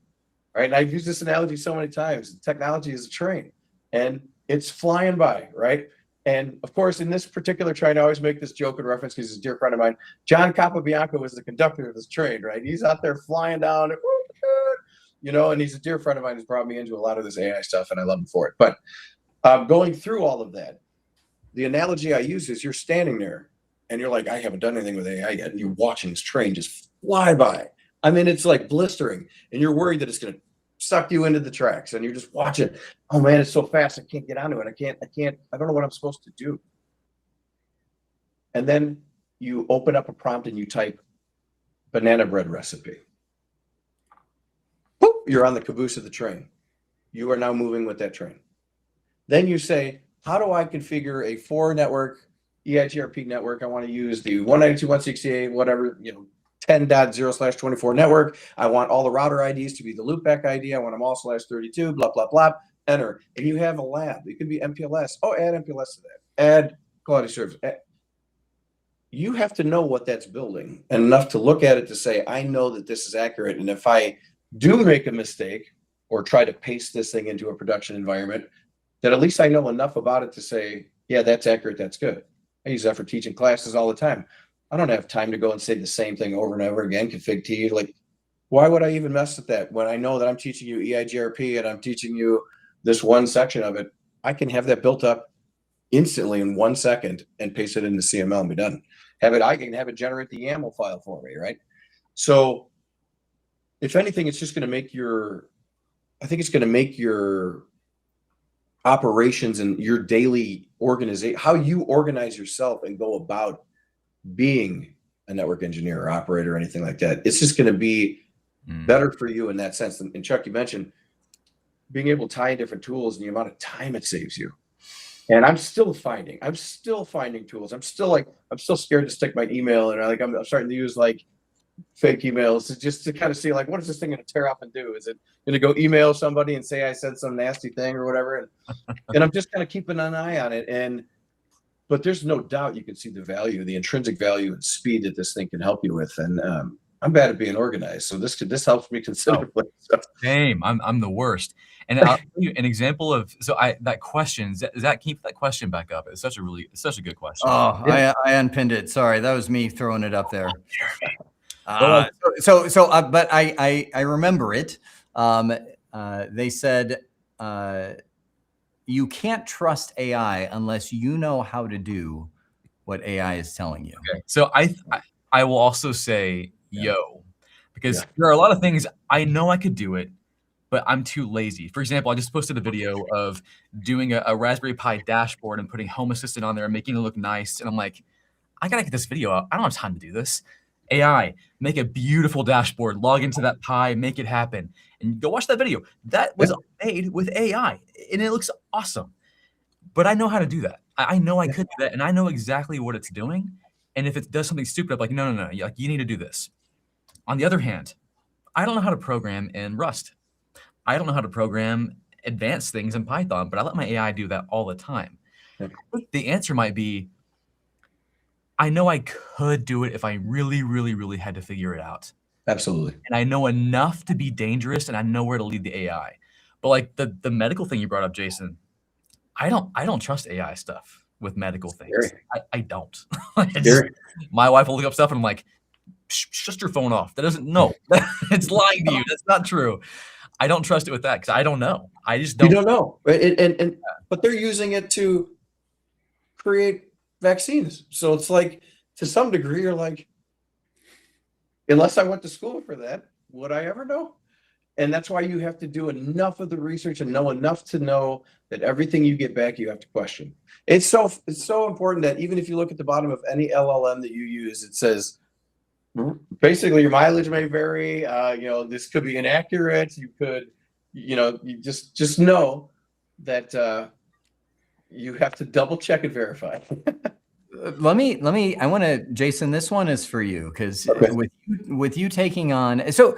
right? And I've used this analogy so many times. Technology is a train and it's flying by, right? And of course, in this particular train, I always make this joke and reference because he's a dear friend of mine. John Capobianco was the conductor of this train, right? He's out there flying down, and he's a dear friend of mine who's brought me into a lot of this AI stuff, and I love him for it. But going through all of that, the analogy I use is you're standing there and you're like, I haven't done anything with AI yet. And you're watching this train just fly by. I mean, it's like blistering and you're worried that it's going to suck you into the tracks and you're just watching. Oh man, it's so fast. I can't get onto it. I don't know what I'm supposed to do. And then you open up a prompt and you type banana bread recipe. Boop, you're on the caboose of the train. You are now moving with that train. Then you say, how do I configure a 4 network EIGRP network? I want to use the 192.168, whatever, 10.0/24 network. I want all the router IDs to be the loopback ID. I want them all /32, blah, blah, blah. Enter. And you have a lab. It could be MPLS. Oh, add MPLS to that. Add quality service. You have to know what that's building and enough to look at it to say, I know that this is accurate. And if I do make a mistake or try to paste this thing into a production environment, that at least I know enough about it to say, yeah, that's accurate. That's good. I use that for teaching classes all the time. I don't have time to go and say the same thing over and over again, config T. Like, Why would I even mess with that when I know that I'm teaching you EIGRP and I'm teaching you this one section of it? I can have that built up instantly in 1 second and paste it into CML and be done. I can have it generate the YAML file for me, right? So if anything, it's just going to make I think it's going to make your operations and your daily organization, how you organize yourself and go about being a network engineer or operator or anything like that. It's just going to be better for you in that sense. And Chuck, you mentioned being able to tie in different tools and the amount of time it saves you. And I'm still finding tools. I'm still scared to stick my email, and I'm starting to use like fake emails just to kind of see like, what is this thing going to tear up and do? Is it going to go email somebody and say I said some nasty thing or whatever? And I'm just kind of keeping an eye on it. But there's no doubt you can see the value, the intrinsic value and speed that this thing can help you with. And I'm bad at being organized, so this helps me considerably. Same. I'm the worst. And I'll give you an example of that question. Zach, keep that question back up. It's such a good question. Oh, yeah. I unpinned it. Sorry, that was me throwing it up there. But I remember it. They said you can't trust AI unless you know how to do what AI is telling you. Okay. So I will also say because there are a lot of things I know I could do it, but I'm too lazy. For example, I just posted a video of doing a Raspberry Pi dashboard and putting Home Assistant on there and making it look nice. And I'm like, I gotta get this video out. I don't have time to do this. AI, make a beautiful dashboard, log into that Pi, make it happen. And go watch that video. That was made with AI and it looks awesome. But I know how to do that. I know I could do that and I know exactly what it's doing. And if it does something stupid, I'm like, no. You need to do this. On the other hand, I don't know how to program in Rust. I don't know how to program advanced things in Python, but I let my AI do that all the time. I think the answer might be, I know I could do it if I really, really, really had to figure it out. Absolutely. And I know enough to be dangerous and I know where to lead the AI. But like the medical thing you brought up, Jason, I don't trust AI stuff with medical things. I don't. My wife will look up stuff and I'm like, shut your phone off. That doesn't it's lying to you. That's not true. I don't trust it with that because I don't know. I just don't. You don't know. But they're using it to create vaccines. So it's like, to some degree, you're like, unless I went to school for that, would I ever know? And that's why you have to do enough of the research and know enough to know that everything you get back, you have to question. It's so important that even if you look at the bottom of any LLM that you use, it says, basically your mileage may vary. This could be inaccurate. You could, you just know that you have to double check and verify. I want to, Jason, this one is for you because with you taking on, so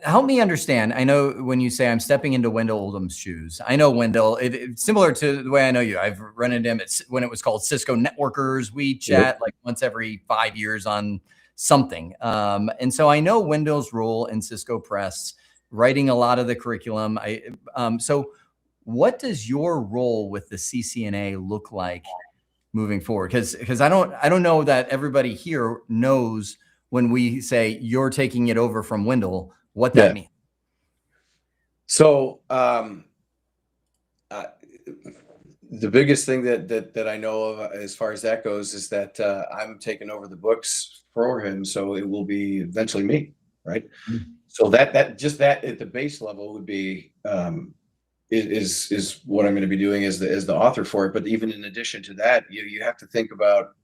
help me understand. I know when you say I'm stepping into Wendell Oldham's shoes, I know Wendell, it's similar to the way I know you. I've run into him when it was called Cisco Networkers. We chat like once every 5 years on something. And so I know Wendell's role in Cisco Press, writing a lot of the curriculum. So what does your role with the CCNA look like moving forward? Because I don't know that everybody here knows when we say you're taking it over from Wendell, what that means. So the biggest thing that I know of as far as that goes is that I'm taking over the books for him, so it will be eventually me, right? Mm-hmm. So that at the base level would be is what I'm going to be doing as the author for it. But even in addition to that, you have to think about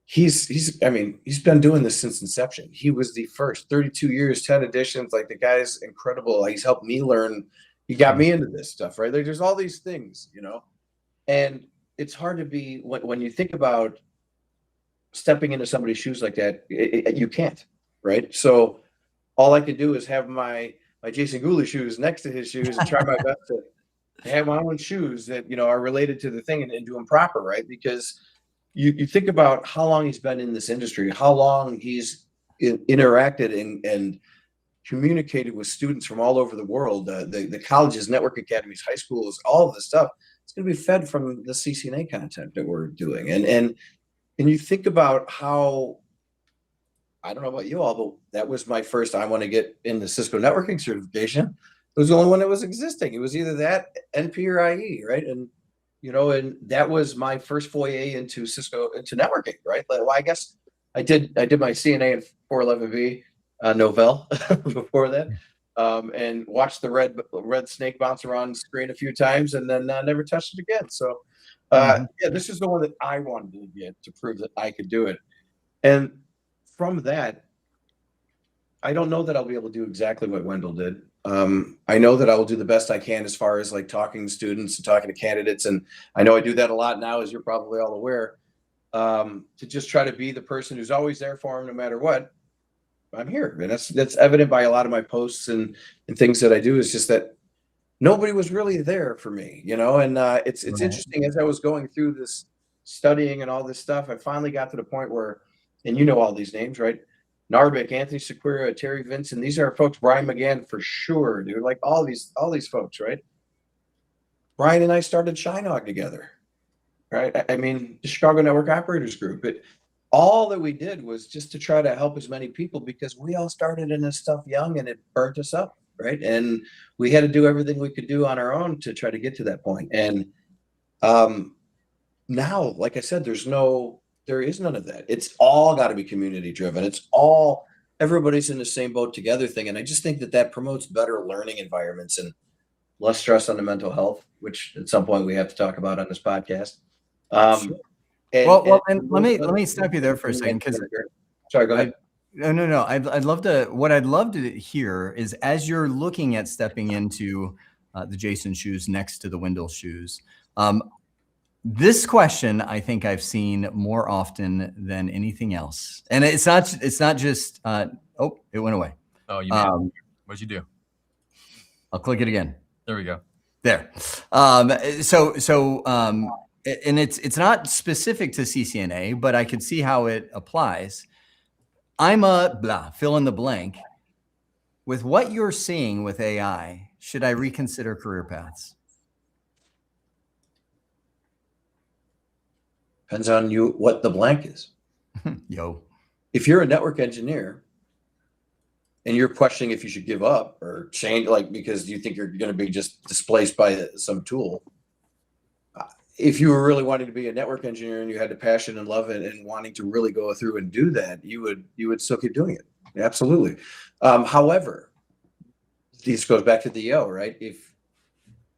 he's been doing this since inception. He was the first 32 years, 10 editions. Like, the guy's incredible. He's helped me learn. He got me into this stuff, right? There's all these things, and it's hard to be when you think about stepping into somebody's shoes like that. You can't, right? So all I could do is have my Jason Gooley shoes next to his shoes and try my best to have my own shoes that, are related to the thing and do them proper, right? Because you think about how long he's been in this industry, how long he's interacted and communicated with students from all over the world, the colleges, network academies, high schools, all of this stuff. It's going to be fed from the CCNA content that we're doing. And you think about how I don't know about you all, but that was my first, I want to get into Cisco networking certification. It was the only one that was existing. It was either that, NP, or IE, right? And, and that was my first foray into Cisco, into networking, right? Well, I guess I did my CNA in 411B Novell before that, and watched the red snake bounce around the screen a few times, and then never touched it again. So, yeah, this is the one that I wanted to get to prove that I could do it. And from that, I don't know that I'll be able to do exactly what Wendell did. I know that I will do the best I can as far as like talking to students and talking to candidates. And I know I do that a lot now, as you're probably all aware, to just try to be the person who's always there for them no matter what. I'm here. And that's evident by a lot of my posts and things that I do, is just that nobody was really there for me, and it's Right. interesting, as I was going through this studying and all this stuff, I finally got to the point where, and all these names, right? Narvik, Anthony Sequeira, Terry Vincent, these are folks, Brian McGann for sure, dude. Like all these folks, right? Brian and I started Shinog together, right? I mean, the Chicago Network Operators Group. All that we did was just to try to help as many people, because we all started in this stuff young and it burnt us up, right? And we had to do everything we could do on our own to try to get to that point. And now, like I said, there is none of that. It's all got to be community driven. It's all, everybody's in the same boat together thing. And I just think that promotes better learning environments and less stress on the mental health, which at some point we have to talk about on this podcast. Sure. And let me stop you there for a second, because sorry, go ahead. No. What I'd love to hear is, as you're looking at stepping into the Jason shoes next to the Wendell shoes, this question I think I've seen more often than anything else, and it's not just oh, it went away. Oh, what'd you do? I'll click it again. There we go. There. And it's not specific to CCNA, but I could see how it applies. I'm a blah, fill in the blank. With what you're seeing with AI, should I reconsider career paths? Depends on you what the blank is. Yo. If you're a network engineer and you're questioning if you should give up or change, like because you think you're going to be just displaced by some tool, if you were really wanting to be a network engineer and you had the passion and love it and wanting to really go through and do that, you would still keep doing it. Absolutely. However, this goes back to the yo, right?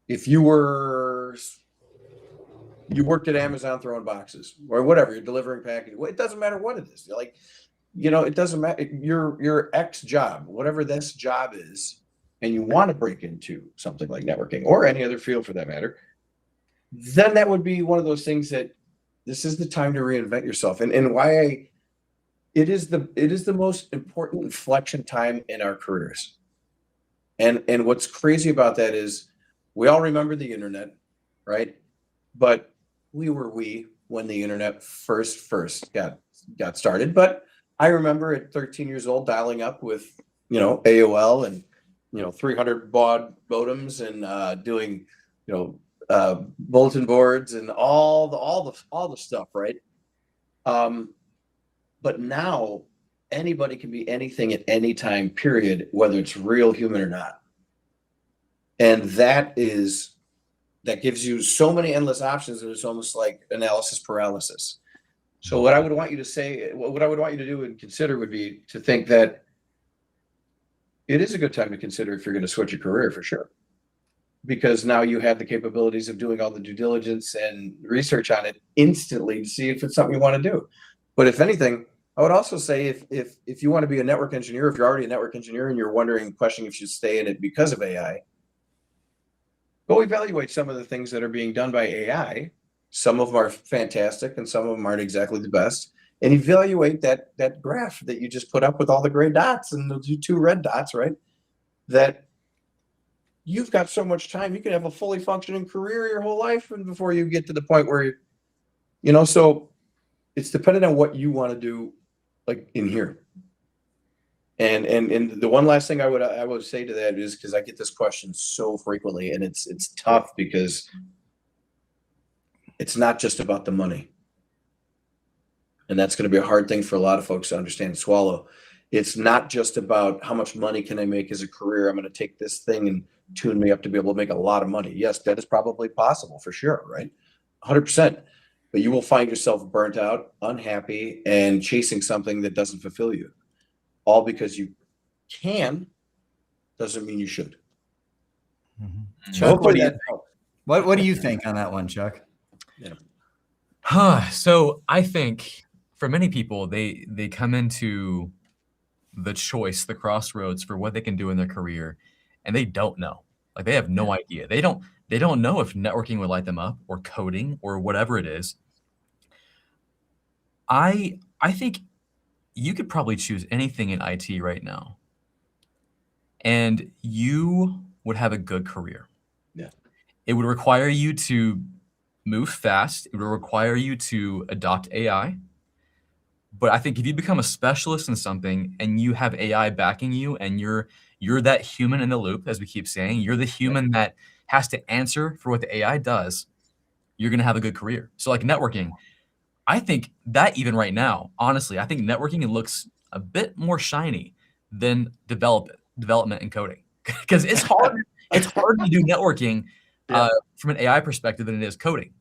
If you worked at Amazon throwing boxes or whatever, you're delivering packages, well, it doesn't matter what it is. You're like, it doesn't matter. Your X job, whatever this job is, and you want to break into something like networking or any other field for that matter, then that would be one of those things that this is the time to reinvent yourself. And why it is the most important inflection time in our careers. And what's crazy about that is we all remember the internet, right? But we were when the internet first got started. But I remember at 13 years old dialing up with AOL and 300 baud modems and doing bulletin boards and all the stuff, right? But now anybody can be anything at any time, period, whether it's real human or not. And that gives you so many endless options that it's almost like analysis paralysis. So what I would want you to say, what I would want you to do and consider would be to think that it is a good time to consider if you're going to switch your career, for sure. Because now you have the capabilities of doing all the due diligence and research on it instantly to see if it's something you want to do. But if anything, I would also say if you want to be a network engineer, if you're already a network engineer and you're questioning if you should stay in it because of AI, go evaluate some of the things that are being done by AI. Some of them are fantastic and some of them aren't exactly the best. And evaluate that graph that you just put up with all the gray dots and the 2 red dots, right? That you've got so much time, you can have a fully functioning career your whole life and before you get to the point where so it's dependent on what you want to do, like in here. And the one last thing I would say to that is, because I get this question so frequently, and it's tough because it's not just about the money. And that's going to be a hard thing for a lot of folks to understand and swallow. It's not just about how much money can I make as a career. I'm going to take this thing and tune me up to be able to make a lot of money. Yes, that is probably possible for sure, right? 100%. But you will find yourself burnt out, unhappy, and chasing something that doesn't fulfill you. All because you can doesn't mean you should. Mm-hmm. Chuck, what do you think on that one, Chuck? Yeah. So I think for many people, they come into the choice, the crossroads for what they can do in their career, and they don't know. Like they have no idea. They don't know if networking would light them up or coding or whatever it is. I think you could probably choose anything in IT right now, and you would have a good career. Yeah. It would require you to move fast. It would require you to adopt AI. But I think if you become a specialist in something and you have AI backing you and you're that human in the loop, as we keep saying, you're the human that has to answer for what the AI does, you're going to have a good career. So like networking, I think that even right now, honestly, I think networking looks a bit more shiny than development and coding because it's hard. It's hard to do networking from an AI perspective than it is coding.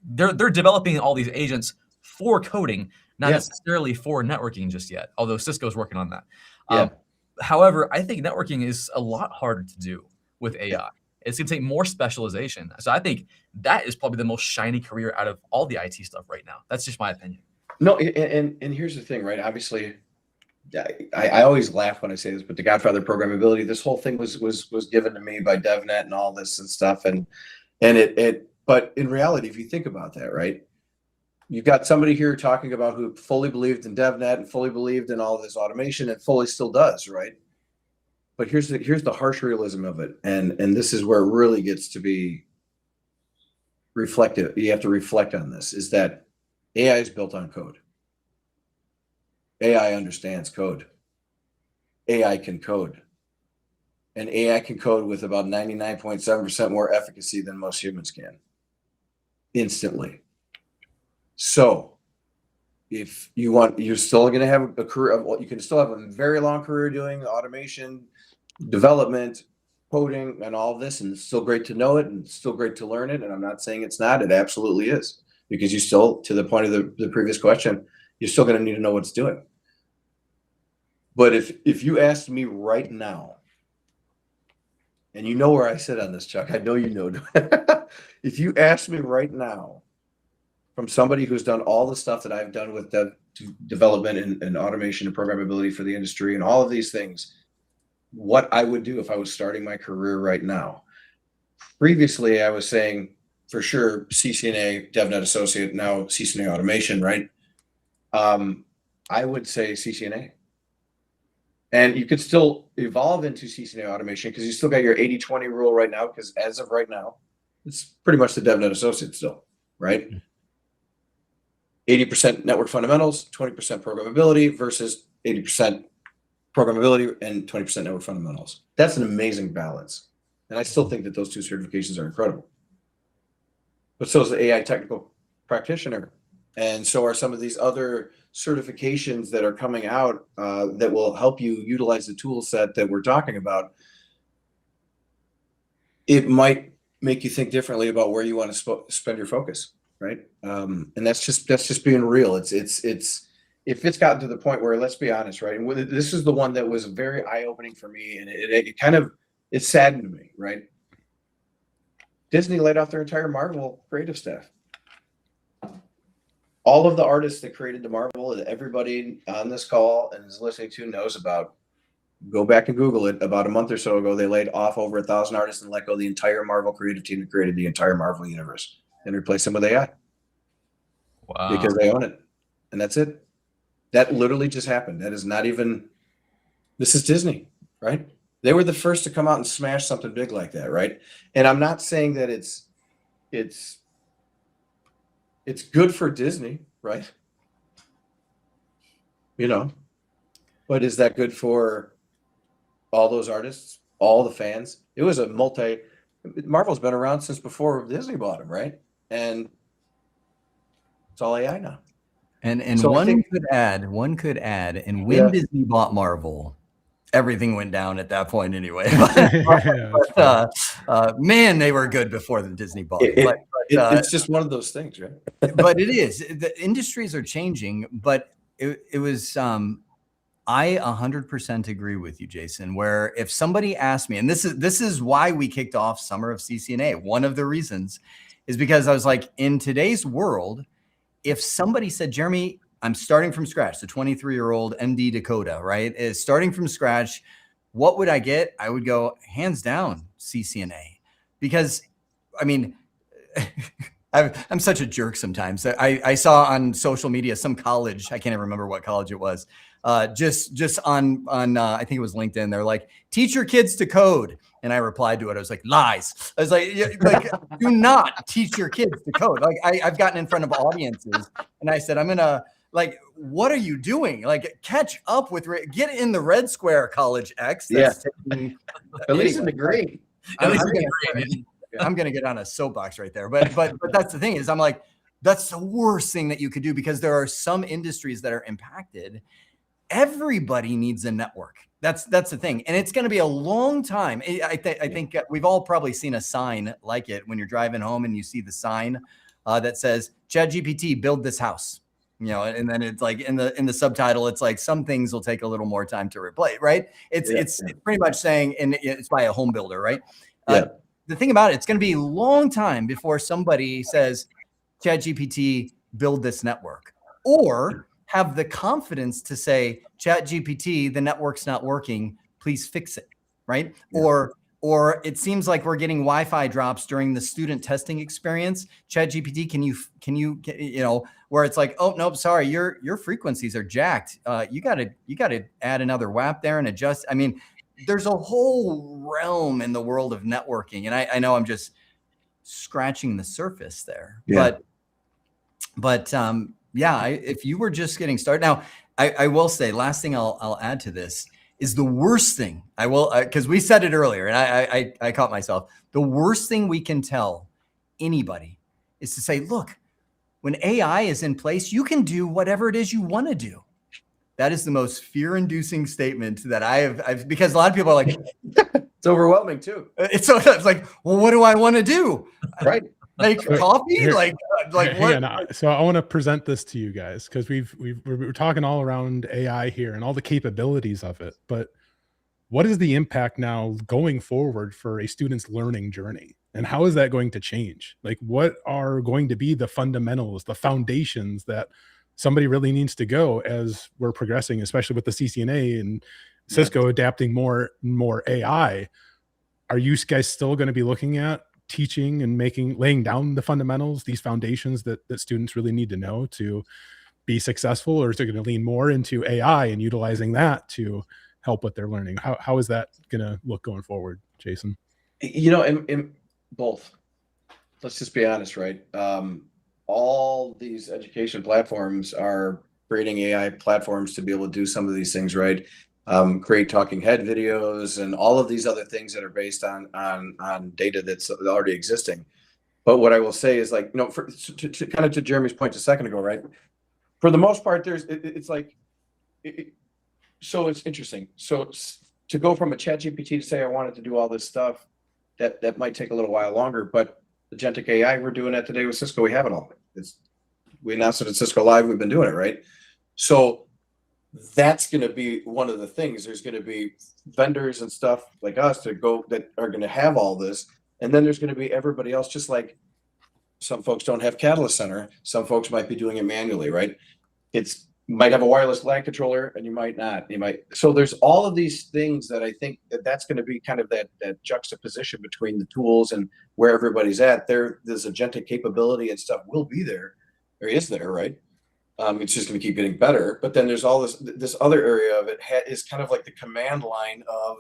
They're developing all these agents for coding, not necessarily for networking just yet, although Cisco's working on that. However, I think networking is a lot harder to do with AI. It's going to take more specialization. So I think that is probably the most shiny career out of all the IT stuff right now. That's just my opinion. No, and here's the thing, right? Obviously, I always laugh when I say this, but the Godfather programmability, this whole thing was given to me by DevNet and all this and stuff, and but in reality, if you think about that, right? You've got somebody here talking about who fully believed in DevNet and fully believed in all of this automation and fully still does, right? But here's the harsh realism of it, and this is where it really gets to be reflective. You have to reflect on this, is that AI is built on code. AI understands code. AI can code. And AI can code with about 99.7% more efficacy than most humans can. Instantly. So if you want, you're still going to have a career, you can still have a very long career doing automation, development, coding, and all of this, and it's still great to know it and it's still great to learn it. And I'm not saying it's not, it absolutely is, because you still, to the point of the previous question, you're still going to need to know what it's doing. But if you asked me right now, and you know where I sit on this, Chuck, I know you know. If you asked me right now, from somebody who's done all the stuff that I've done with development and automation and programmability for the industry and all of these things, what I would do if I was starting my career right now. Previously, I was saying for sure CCNA, DevNet Associate, now CCNA Automation, right? I would say CCNA. And you could still evolve into CCNA Automation because you still got your 80-20 rule right now, because as of right now, it's pretty much the DevNet Associate still, right? 80% network fundamentals, 20% programmability versus 80% programmability and 20% network fundamentals. That's an amazing balance. And I still think that those two certifications are incredible. But so is the AI technical practitioner. And so are some of these other certifications that are coming out that will help you utilize the tool set that we're talking about. It might make you think differently about where you want to spend your focus, right? And that's just being real. It's if it's gotten to the point where, let's be honest, right? And this is the one that was very eye-opening for me, and it saddened me, right? Disney laid off their entire Marvel creative staff. All of the artists that created the Marvel that everybody on this call and is listening to knows about, go back and Google it. About a month or so ago, they laid off over 1,000 artists and let go the entire Marvel creative team that created the entire Marvel universe and replaced them with AI. Wow. Because they own it. And that's it. That literally just happened. That is not even, this is Disney, right? They were the first to come out and smash something big like that, right? And I'm not saying that it's good for Disney, right? You know, but is that good for all those artists, all the fans? It was Marvel's been around since before Disney bought them, right? And it's all AI now. And So I one think- could add, and when Disney bought Marvel, everything went down at that point anyway. Man, they were good before the Disney bought it. It's just one of those things, right? But it is. The industries are changing, but it was. I 100% agree with you, Jason. Where if somebody asked me, and this is why we kicked off Summer of CCNA. One of the reasons is because I was like, in today's world, if somebody said, Jeremy, I'm starting from scratch, the 23-year-old MD Dakota, right, is starting from scratch, what would I get? I would go hands down CCNA, because I mean, I'm such a jerk sometimes. I saw on social media some college, I can't even remember what college it was, just on I think it was LinkedIn. They're like, teach your kids to code. And I replied to it. I was like, lies. I was like, do not teach your kids to code. Like I've gotten in front of audiences and I said, I'm going to, like, what are you doing? Like, catch up with, get in the red square, College X. That's taking, at least in the green. I'm going to get on a soapbox right there. But that's the thing is, I'm like, that's the worst thing that you could do, because there are some industries that are impacted. Everybody needs a network. That's the thing. And it's going to be a long time. I think we've all probably seen a sign like it when you're driving home and you see the sign that says, ChatGPT, build this house. You know, and then it's like in the subtitle, it's like, some things will take a little more time to replace, right? It's pretty much saying, and it's by a home builder, right? The thing about it, it's going to be a long time before somebody says, ChatGPT, build this network, or have the confidence to say, ChatGPT, the network's not working, please fix it, right? Yeah. Or it seems like we're getting Wi-Fi drops during the student testing experience. ChatGPT, can you where it's like, oh nope, sorry, your frequencies are jacked. You gotta add another WAP there and adjust. I mean, there's a whole realm in the world of networking, and I know I'm just scratching the surface there, but if you were just getting started. Now, I will say, last thing I'll add to this is the worst thing. I will, because we said it earlier, and I caught myself. The worst thing we can tell anybody is to say, look, when AI is in place, you can do whatever it is you want to do. That is the most fear-inducing statement that I've because a lot of people are like, it's overwhelming too. It's like, well, what do I want to do? Right. Make coffee? Like what? So I want to present this to you guys, because we're talking all around AI here and all the capabilities of it. But what is the impact now going forward for a student's learning journey? And how is that going to change? Like, what are going to be the fundamentals, the foundations that somebody really needs to go as we're progressing, especially with the CCNA and Cisco adapting more AI? Are you guys still going to be looking at teaching and laying down the fundamentals, these foundations that students really need to know to be successful, or is it going to lean more into AI and utilizing that to help with their learning? How is that going to look going forward, Jason? You know, in both. Let's just be honest, right? All these education platforms are creating AI platforms to be able to do some of these things, right? Create talking head videos and all of these other things that are based on data that's already existing. But what I will say is, like, to Jeremy's point a second ago, right? For the most part, so it's interesting. So to go from a ChatGPT to say I wanted to do all this stuff, that might take a little while longer. But the Agentic AI, we're doing that today with Cisco. We have it all. We announced it at Cisco Live. We've been doing it, right? So that's going to be one of the things. There's going to be vendors and stuff like us that are going to have all this, and then there's going to be everybody else. Just like some folks don't have Catalyst Center, some folks might be doing it manually, right? You might have a wireless LAN controller, and you might not. So there's all of these things that I think that's going to be kind of that juxtaposition between the tools and where everybody's at. This agentic capability and stuff will be there, or is there, right? It's just going to keep getting better. But then there's all this other area of it is kind of like the command line of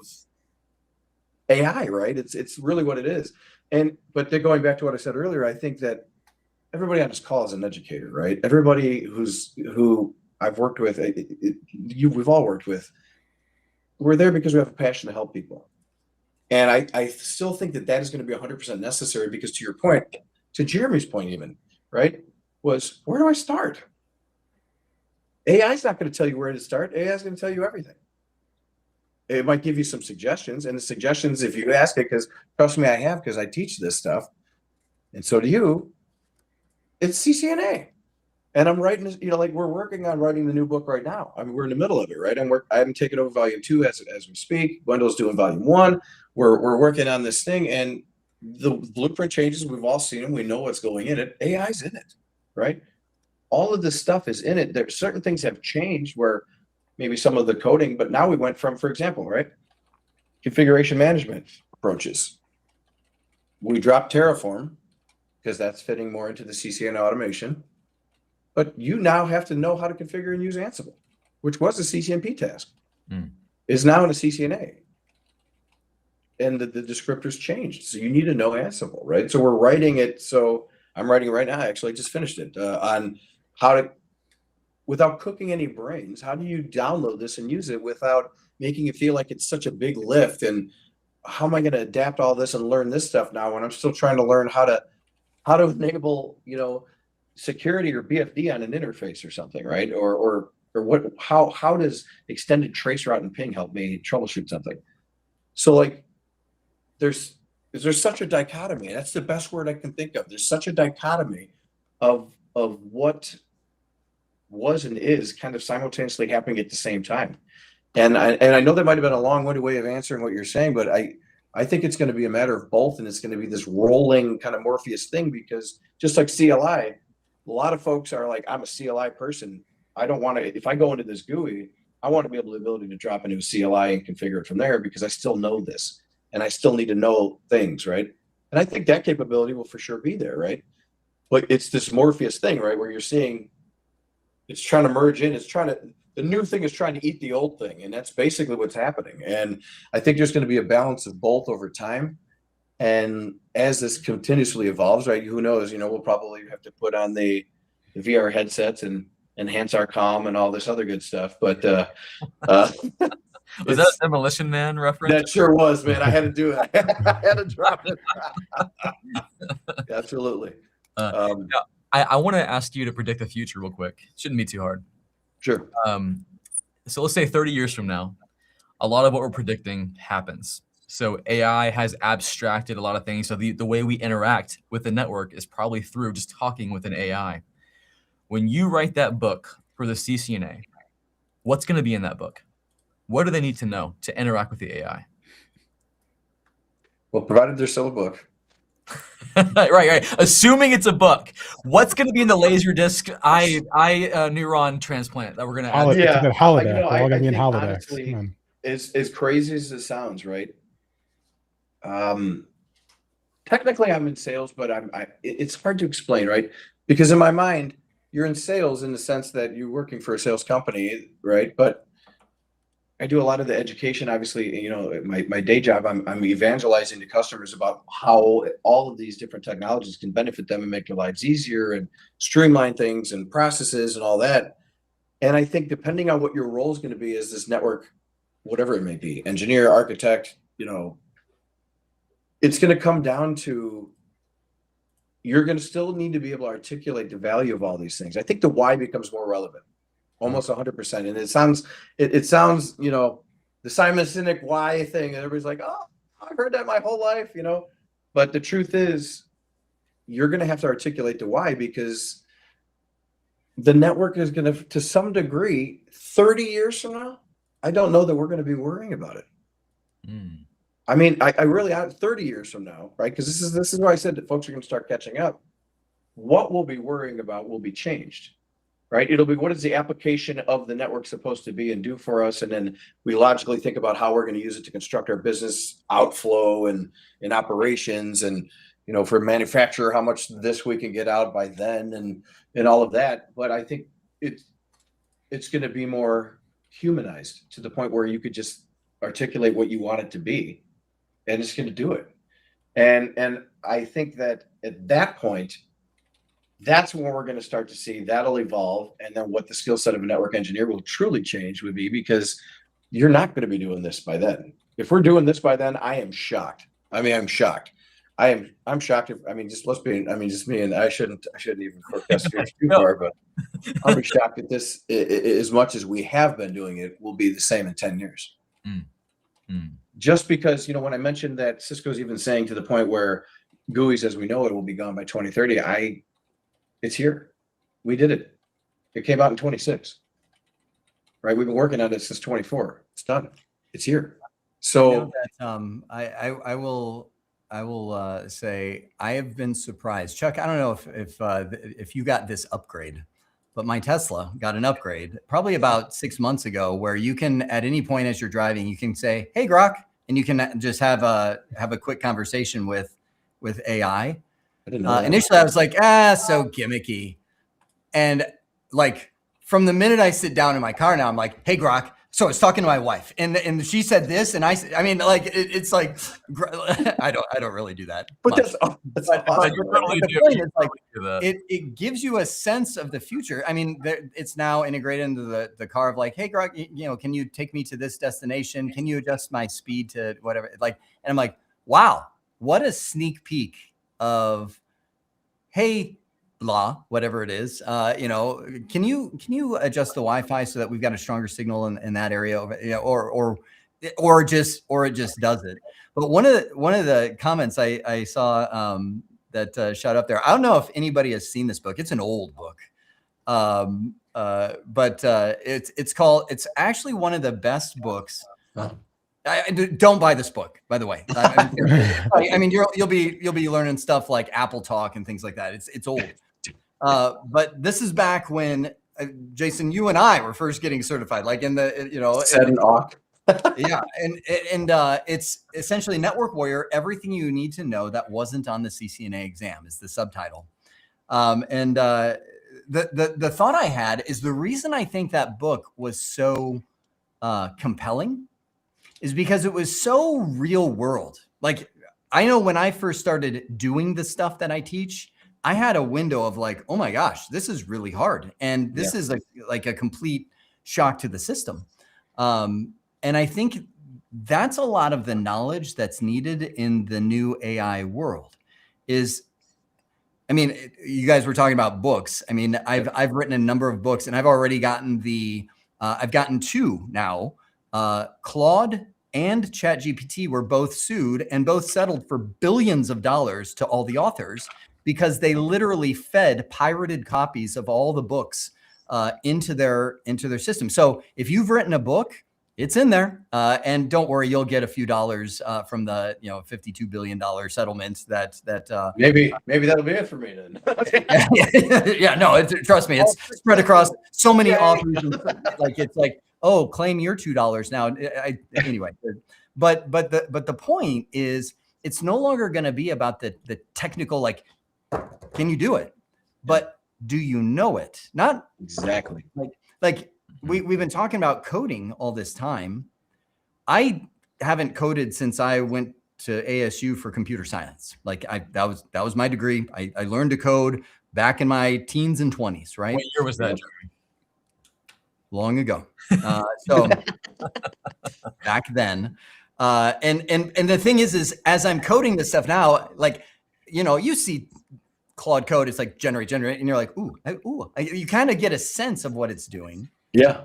AI, right? It's really what it is. But then going back to what I said earlier, I think that everybody on this call is an educator, right? Everybody who I've worked with, we've all worked with, we're there because we have a passion to help people. And I still think that is going to be 100% necessary, because to your point, to Jeremy's point even, right, was, where do I start? AI is not going to tell you where to start. AI is going to tell you everything. It might give you some suggestions, and the suggestions, if you ask it, because trust me, I have, because I teach this stuff, and so do you. It's CCNA, and I'm writing, like we're working on writing the new book right now. I mean, we're in the middle of it, right? I haven't taken over volume 2 as we speak. Wendell's doing volume 1. We're working on this thing, and the blueprint changes. We've all seen them. We know what's going in it. AI's in it, right? All of this stuff is in it. There certain things have changed where maybe some of the coding, but now we went from, for example, right, configuration management approaches. We dropped Terraform because that's fitting more into the CCNA automation. But you now have to know how to configure and use Ansible, which was a CCNP task, is now in a CCNA. And the descriptors changed. So you need to know Ansible, right? So we're writing it. So I'm writing it right now. I actually just finished it on how to, without cooking any brains, how do you download this and use it without making it feel like it's such a big lift? And how am I going to adapt all this and learn this stuff now when I'm still trying to learn how to enable, security or BFD on an interface or something, right? Or what? How does extended traceroute and ping help me troubleshoot something? So like, there's such a dichotomy. That's the best word I can think of. There's such a dichotomy of what was and is kind of simultaneously happening at the same time. And I know that might have been a long-winded way of answering what you're saying, but I think it's going to be a matter of both, and it's going to be this rolling kind of Morpheus thing, because just like CLI, a lot of folks are like, I'm a CLI person. I don't want to, if I go into this GUI, I want to be able the ability to drop into a CLI and configure it from there, because I still know this and I still need to know things, right? And I think that capability will for sure be there, right? But it's this Morpheus thing, right, where you're seeing it's trying to merge in, the new thing is trying to eat the old thing, and that's basically what's happening. And I think there's going to be a balance of both over time. And as this continuously evolves, right, who knows, we'll probably have to put on the VR headsets and enhance our comm and all this other good stuff. But was that a Demolition Man reference? That sure was, man. I had to do it. I had to drop it. Absolutely. I want to ask you to predict the future real quick. Shouldn't be too hard. Sure. So let's say 30 years from now, a lot of what we're predicting happens. So AI has abstracted a lot of things. So the way we interact with the network is probably through just talking with an AI. When you write that book for the CCNA, what's going to be in that book? What do they need to know to interact with the AI? Well, provided there's still a book. Right. Assuming it's a book, what's going to be in the LaserDisc neuron transplant that we're going to add? It's a good holodeck. We're all going to be in holodecks. Honestly, as crazy as it sounds, right? Technically, I'm in sales, but it's hard to explain, right? Because in my mind, you're in sales in the sense that you're working for a sales company, right? But I do a lot of the education. Obviously, my day job, I'm evangelizing to customers about how all of these different technologies can benefit them and make their lives easier and streamline things and processes and all that. And I think depending on what your role is going to be as this network, whatever it may be, engineer, architect, it's going to come down to, you're going to still need to be able to articulate the value of all these things. I think the why becomes more relevant. Almost 100%. And it sounds, the Simon Sinek why thing, and everybody's like, oh, I've heard that my whole life, but the truth is you're going to have to articulate the why, because the network is going to some degree, 30 years from now, I don't know that we're going to be worrying about it. I mean, I really, 30 years from now, right? Because this is why I said that folks are going to start catching up. What we'll be worrying about will be changed. Right? It'll be, what is the application of the network supposed to be and do for us? And then we logically think about how we're going to use it to construct our business outflow and in operations, and, for a manufacturer, how much this we can get out by then and all of that. But I think it's going to be more humanized to the point where you could just articulate what you want it to be, and it's going to do it. And I think that at that point, that's when we're going to start to see that'll evolve. And then what the skill set of a network engineer will truly change would be, because you're not going to be doing this by then. If we're doing this by then, I am shocked. I mean, I'm shocked. I'm shocked. I mean, just just me, and I shouldn't even forecast here too far, but I'll be shocked that this, as much as we have been doing it, will be the same in 10 years. Just because, when I mentioned that Cisco's even saying to the point where GUIs as we know it will be gone by 2030, it's here. We did it. It came out in 26, right? We've been working on it since 24. It's done. It's here. So I will say I have been surprised. Chuck, I don't know if you got this upgrade, but my Tesla got an upgrade probably about 6 months ago, where you can, at any point as you're driving, you can say, "Hey, Grok," and you can just have a quick conversation with AI. I didn't know that. Initially, I was like, so gimmicky, and like from the minute I sit down in my car now, I'm like, "Hey, Grok." So I was talking to my wife, and she said this, and I mean, like it's like I don't really do that. But that's awesome. The point is, like, it gives you a sense of the future. I mean, it's now integrated into the car of like, "Hey, Grok, can you take me to this destination? Can you adjust my speed to whatever?" Like, and I'm like, wow, what a sneak peek of, hey, blah, whatever it is, can you adjust the Wi-Fi so that we've got a stronger signal in that area, or it just does it. But one of the comments I saw that shot up there, I don't know if anybody has seen this book. It's an old book, but it's actually one of the best books. Don't buy this book, by the way. I mean, you'll be learning stuff like Apple Talk and things like that. It's old. But this is back when Jason, you and I were first getting certified, like in the yeah, and it's essentially Network Warrior, everything you need to know that wasn't on the CCNA exam is the subtitle. The thought I had is the reason I think that book was so compelling is because it was so real world. Like, I know when I first started doing the stuff that I teach, I had a window of like, oh my gosh, this is really hard. And this is like a complete shock to the system. And I think that's a lot of the knowledge that's needed in the new AI world is, I mean, you guys were talking about books. I mean, I've written a number of books, and I've already gotten I've gotten 2 now. Claude and ChatGPT were both sued and both settled for billions of dollars to all the authors because they literally fed pirated copies of all the books into their system. So if you've written a book, it's in there, and don't worry, you'll get a few dollars from the $52 billion settlement. That maybe that'll be it for me then. Yeah, no, trust me, it's spread across so many authors. Like it's like, oh, claim your $2 now. Anyway, but the point is, it's no longer going to be about the technical, like, can you do it, but do you know it? Not exactly like. We've been talking about coding all this time. I haven't coded since I went to ASU for computer science. Like that was my degree. I learned to code back in my teens and 20s, right? What year was that, Jeremy? Long ago. So back then. And the thing is as I'm coding this stuff now, like, you see Claude code, it's like generate, and you're like, ooh. You kind of get a sense of what it's doing. Yeah.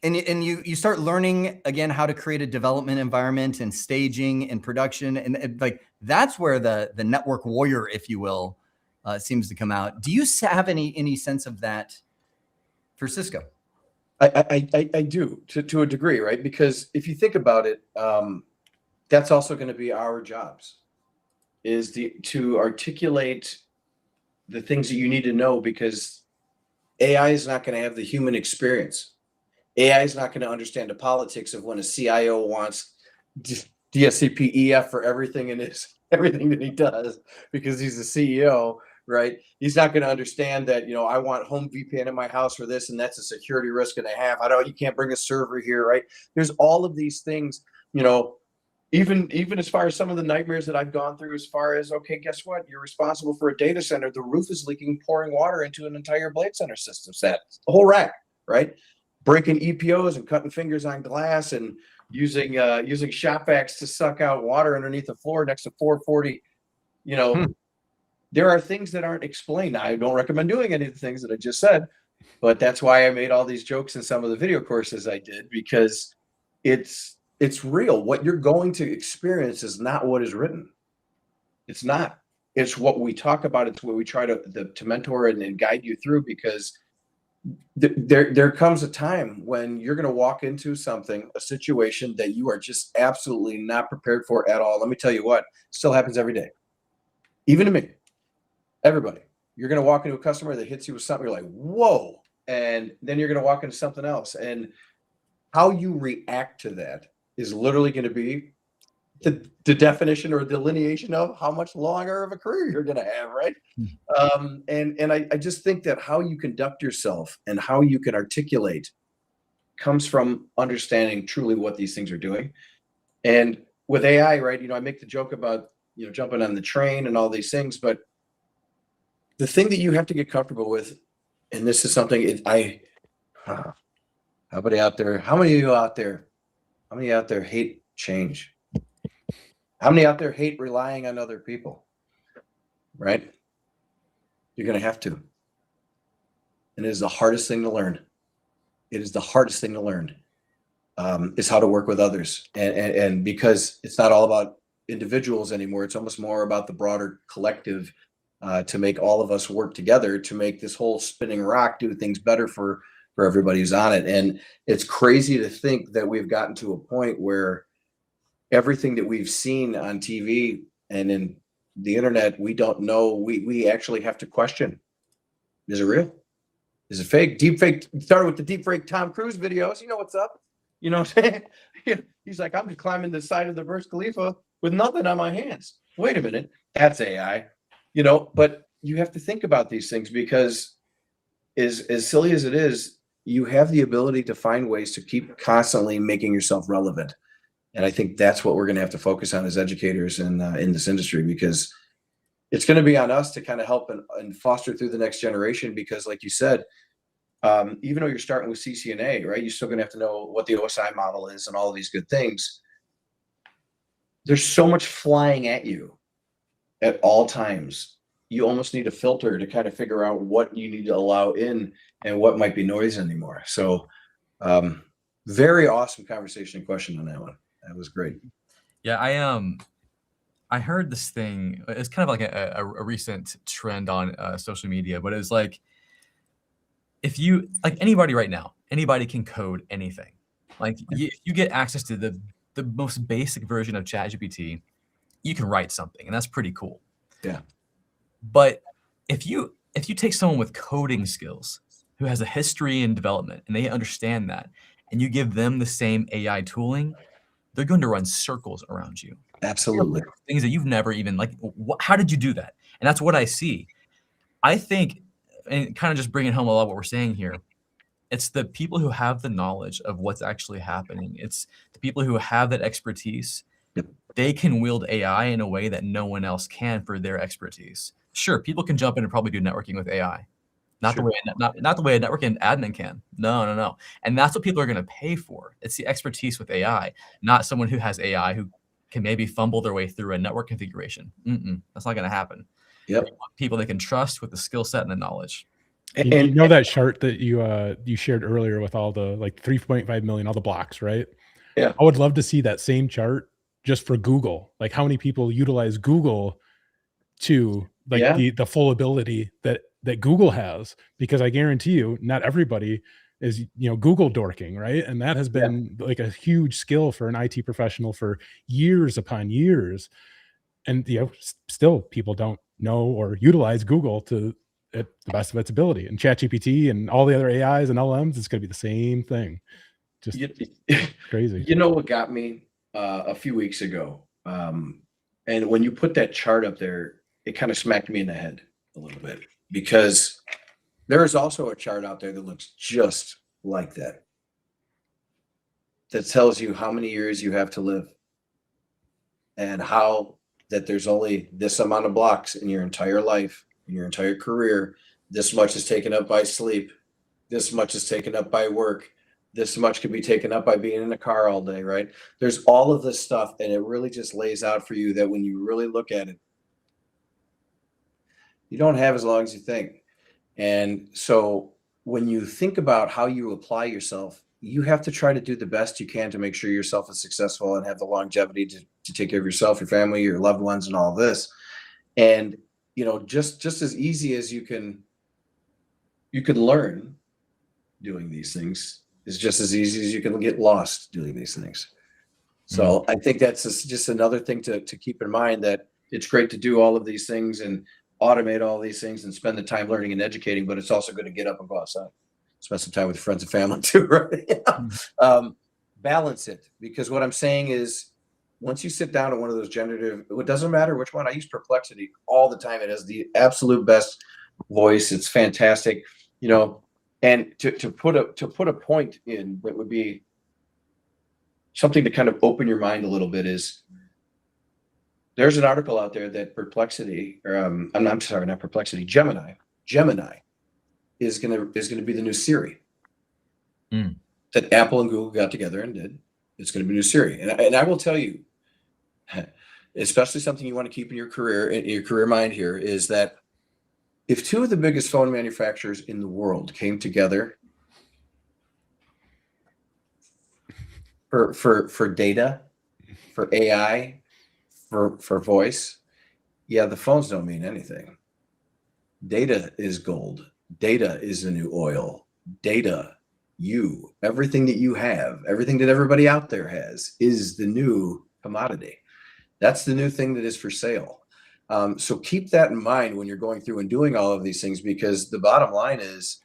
And you start learning again how to create a development environment and staging and production. And like, that's where the network warrior, if you will, seems to come out. Do you have any sense of that for Cisco? I do to a degree, right? Because if you think about it, that's also going to be our jobs, is to articulate the things that you need to know, because AI is not going to have the human experience. AI is not going to understand the politics of when a CIO wants DSCP-EF for everything everything that he does, because he's the CEO, right? He's not going to understand that, I want home VPN in my house for this, and that's a security risk and a half. You can't bring a server here, right? There's all of these things, even as far as some of the nightmares that I've gone through, as far as, okay, guess what? You're responsible for a data center. The roof is leaking, pouring water into an entire blade center system set, the whole rack, right? Breaking EPOs and cutting fingers on glass and using shop vacs to suck out water underneath the floor next to 440 You know, there are things that aren't explained. I don't recommend doing any of the things that I just said, but that's why I made all these jokes in some of the video courses I did, because it's real. What you're going to experience is not what is written. It's not. It's what we talk about. It's what we try to mentor and guide you through, because there comes a time when you're going to walk into a situation that you are just absolutely not prepared for at all. Let me tell you what, still happens every day. Even to me, everybody. You're going to walk into a customer that hits you with something, you're like, whoa. And then you're going to walk into something else. And how you react to that is literally going to be the definition or delineation of how much longer of a career you're going to have, right? And I just think that how you conduct yourself and how you can articulate comes from understanding truly what these things are doing. And with AI, right, I make the joke about, jumping on the train and all these things, but the thing that you have to get comfortable with, and this is something how many of you out there hate change? How many out there hate relying on other people? Right? You're going to have to. And it is the hardest thing to learn. It is the hardest thing to learn, is how to work with others. And because it's not all about individuals anymore, it's almost more about the broader collective, to make all of us work together to make this whole spinning rock do things better for everybody who's on it. And it's crazy to think that we've gotten to a point where everything that we've seen on TV and in the internet, we don't know. We actually have to question: is it real? Is it fake? Deep fake. Started with the deep fake Tom Cruise videos. You know what's up? You know what I'm saying? He's like, I'm just climbing the side of the Burj Khalifa with nothing on my hands. Wait a minute, that's AI. But you have to think about these things, because as silly as it is, you have the ability to find ways to keep constantly making yourself relevant. And I think that's what we're going to have to focus on as educators in this industry, because it's going to be on us to kind of help and foster through the next generation. Because like you said, even though you're starting with CCNA, right, you're still going to have to know what the OSI model is and all of these good things. There's so much flying at you at all times. You almost need a filter to kind of figure out what you need to allow in and what might be noise anymore. So very awesome conversation and question on that one. That was great. Yeah, I heard this thing. It's kind of like a recent trend on social media, but it was like, if you, like, anybody right now, anybody can code anything. Like, you get access to the most basic version of ChatGPT, you can write something, and that's pretty cool. Yeah. But if you take someone with coding skills who has a history in development and they understand that, and you give them the same AI tooling, they're going to run circles around you. Absolutely. Things that you've never even, like, how did you do that? And that's what I see. I think, and kind of just bringing home a lot of what we're saying here, it's the people who have the knowledge of what's actually happening. It's the people who have that expertise. Yep. They can wield AI in a way that no one else can for their expertise. Sure, people can jump in and probably do networking with AI. Not the way a networking admin can. No. And that's what people are going to pay for. It's the expertise with AI, not someone who has AI who can maybe fumble their way through a network configuration. That's not going to happen. Yep. People they can trust with the skill set and the knowledge. And that chart that you shared earlier with all the, like, 3.5 million, all the blocks, right? Yeah. I would love to see that same chart just for Google. Like, how many people utilize Google to, like, the full ability that Google has, because I guarantee you not everybody is, Google dorking, right? And that has been like a huge skill for an IT professional for years upon years. And still people don't know or utilize Google to at the best of its ability. And ChatGPT and all the other AIs and LMs, it's going to be the same thing. Just crazy. You know what got me a few weeks ago? And when you put that chart up there, it kind of smacked me in the head a little bit, because there is also a chart out there that looks just like that, that tells you how many years you have to live, and how that there's only this amount of blocks in your entire life, in your entire career. This much is taken up by sleep. This much is taken up by work. This much could be taken up by being in a car all day, right? There's all of this stuff, and it really just lays out for you that when you really look at it, You don't have as long as you think. And so when you think about how you apply yourself, you have to try to do the best you can to make sure yourself is successful and have the longevity to take care of yourself, your family, your loved ones, and all this. And, you know, just as easy as you can learn doing these things is just as easy as you can get lost doing these things. So I think that's just another thing to keep in mind, that it's great to do all of these things and automate all these things and spend the time learning and educating, but it's also good to get up and go outside, spend some time with friends and family too, right? Balance it, because what I'm saying is, once you sit down at one of those generative, it doesn't matter which one. I use Perplexity all the time. It has the absolute best voice. It's fantastic, you know. And to put a point in what would be something to kind of open your mind a little bit is, there's an article out there that Perplexity, or I'm sorry, not Perplexity, Gemini is gonna be the new Siri. That Apple and Google got together and did. It's gonna be new Siri, and I will tell you, especially something you want to keep in your career mind here, is that if two of the biggest phone manufacturers in the world came together for data, for AI, for voice, yeah, the phones don't mean anything. Data is gold. Data is the new oil. Data, everything that you have, everything that everybody out there has, is the new commodity. That's the new thing that is for sale. So keep that in mind when you're going through and doing all of these things, because the bottom line is,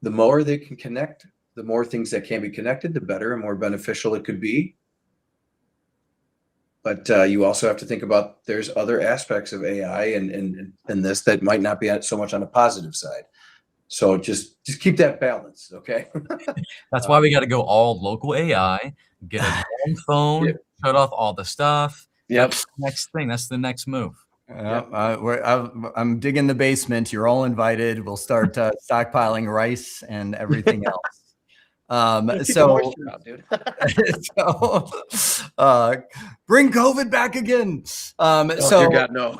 the more they can connect, the more things that can be connected, the better and more beneficial it could be. But you also have to think about, there's other aspects of AI and this that might not be so much on the positive side. So just keep that balance, okay? That's why we got to go all local AI, get a damn phone, shut off all the stuff. That's the next thing. That's the next move. I'm digging the basement. You're all invited. We'll start stockpiling rice and everything else. So bring COVID back again. Dear God, no.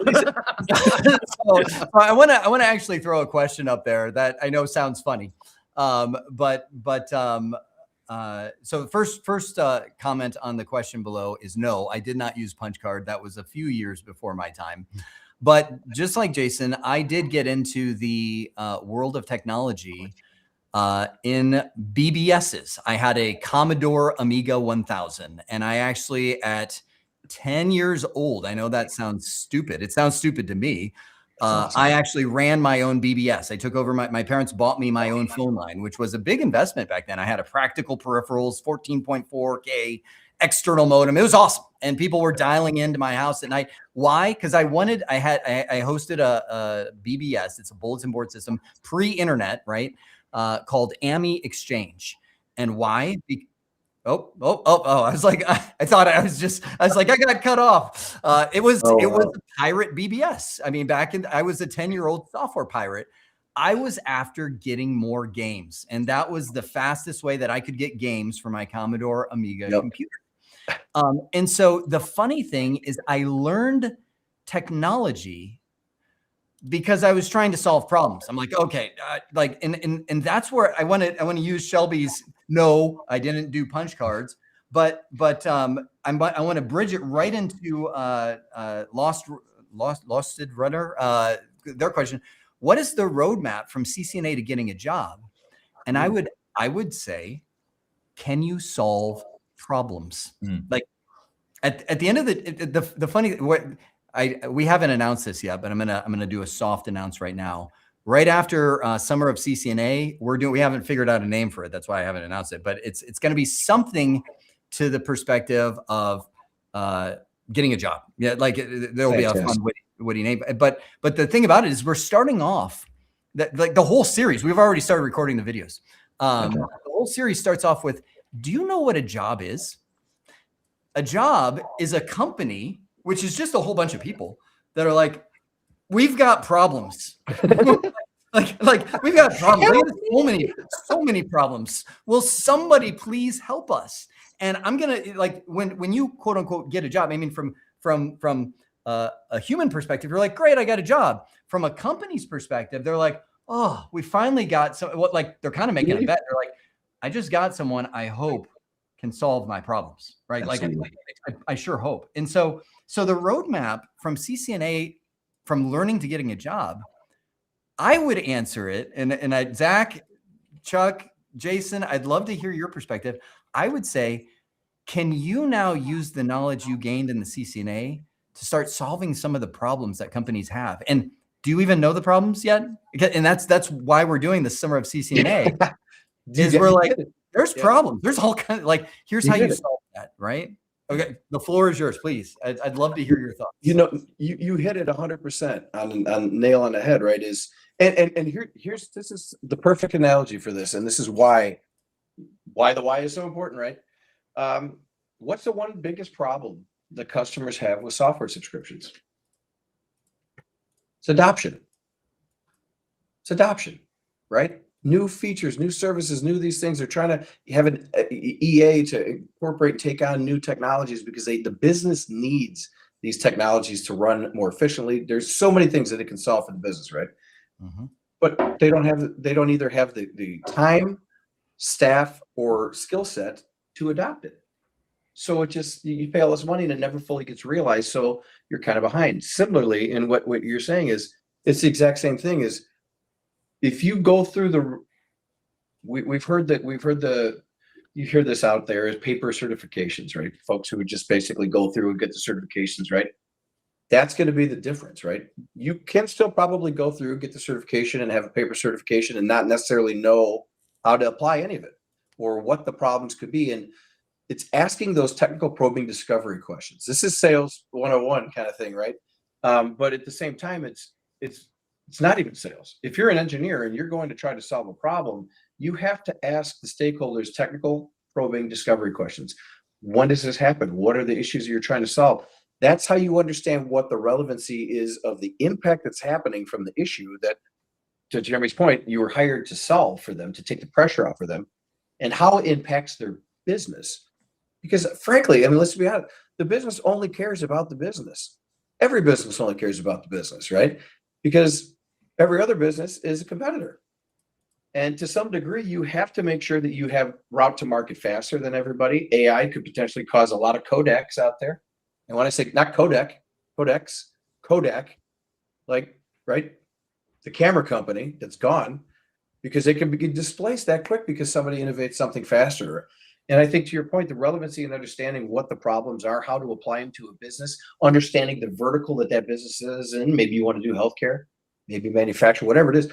So I want to actually throw a question up there that I know sounds funny. So first comment on the question below is, no, I did not use punch card. That was a few years before my time. But just like Jason, I did get into the world of technology in BBSs. I had a Commodore Amiga 1000, and I actually, at 10 years old, I know that sounds stupid. It sounds stupid to me. Awesome. I actually ran my own BBS. I took over my parents bought me my own phone line, which was a big investment back then. I had a practical peripherals, 14.4K external modem. It was awesome. And people were dialing into my house at night. Why? Because I hosted a BBS. It's a bulletin board system, pre-internet, right? Called AMI Exchange. And why? Oh! I was like, I got cut off. It was a pirate BBS. I mean, I was a 10-year-old software pirate. I was after getting more games, and that was the fastest way that I could get games for my Commodore Amiga computer. And so the funny thing is, I learned technology because I was trying to solve problems. I'm like, okay, and that's where I want to use Shelby's. No, I didn't do punch cards, but I want to bridge it right into Losted Runner. Their question: what is the roadmap from CCNA to getting a job? And I would say, can you solve problems? Like at the end of the funny what. We haven't announced this yet, but I'm gonna do a soft announce right now. Right after Sumer of CCNA, we haven't figured out a name for it. That's why I haven't announced it. But it's going to be something to the perspective of getting a job. Yeah, like there will be a fun, witty name. But the thing about it is, we're starting off like the whole series. We've already started recording the videos. The whole series starts off with, do you know what a job is? A job is a company, which is just a whole bunch of people that are like, we've got problems. like we've got problems. We have so many problems. Will somebody please help us? And I'm gonna, like, when you quote unquote get a job, I mean from a human perspective, you're like, great, I got a job. From a company's perspective, they're like, oh, we finally got like they're kind of making a bet. They're like, I just got someone I hope can solve my problems, right? Absolutely. Like I sure hope. And so the roadmap from CCNA, from learning to getting a job, I would answer it. And Zach, Chuck, Jason, I'd love to hear your perspective. I would say, can you now use the knowledge you gained in the CCNA to start solving some of the problems that companies have? And do you even know the problems yet? And that's why we're doing the Summer of CCNA. We're like, there's problems. There's all kinds of, like, here's how you solve that, right? Okay, the floor is yours, please. I'd love to hear your thoughts. You hit it 100% on nail on the head, right? Here's this is the perfect analogy for this, and this is why the why is so important, right? What's the one biggest problem the customers have with software subscriptions? It's adoption. It's adoption, right? New features, new services, new these things. They're trying to have an EA to incorporate and take on new technologies because the business needs these technologies to run more efficiently. There's so many things that it can solve for the business, right? Mm-hmm. But they don't either have the time, staff, or skill set to adopt it. So you pay all this money and it never fully gets realized. So you're kind of behind. Similarly, in what you're saying is, it's the exact same thing. Is if you go through you hear this out there as paper certifications, right? Folks who would just basically go through and get the certifications, right? That's going to be the difference, right? You can still probably go through, get the certification and have a paper certification and not necessarily know how to apply any of it or what the problems could be. And it's asking those technical probing discovery questions. This is sales 101 kind of thing, right? But at the same time, it's not even sales. If you're an engineer and you're going to try to solve a problem, you have to ask the stakeholders technical probing discovery questions. When does this happen? What are the issues you're trying to solve? That's how you understand what the relevancy is of the impact that's happening from the issue that, to Jeremy's point, you were hired to solve for them, to take the pressure off of them, and how it impacts their business. Because frankly, I mean, let's be honest, the business only cares about the business. Every business only cares about the business, right? Because every other business is a competitor. And to some degree, you have to make sure that you have route to market faster than everybody. AI could potentially cause a lot of Kodaks out there. And when I say not Kodak, Kodak, like, right, the camera company that's gone, because they can be displaced that quick because somebody innovates something faster. And I think to your point, the relevancy and understanding what the problems are, how to apply them to a business, understanding the vertical that business is in, maybe you want to do healthcare, maybe manufacturing, whatever it is,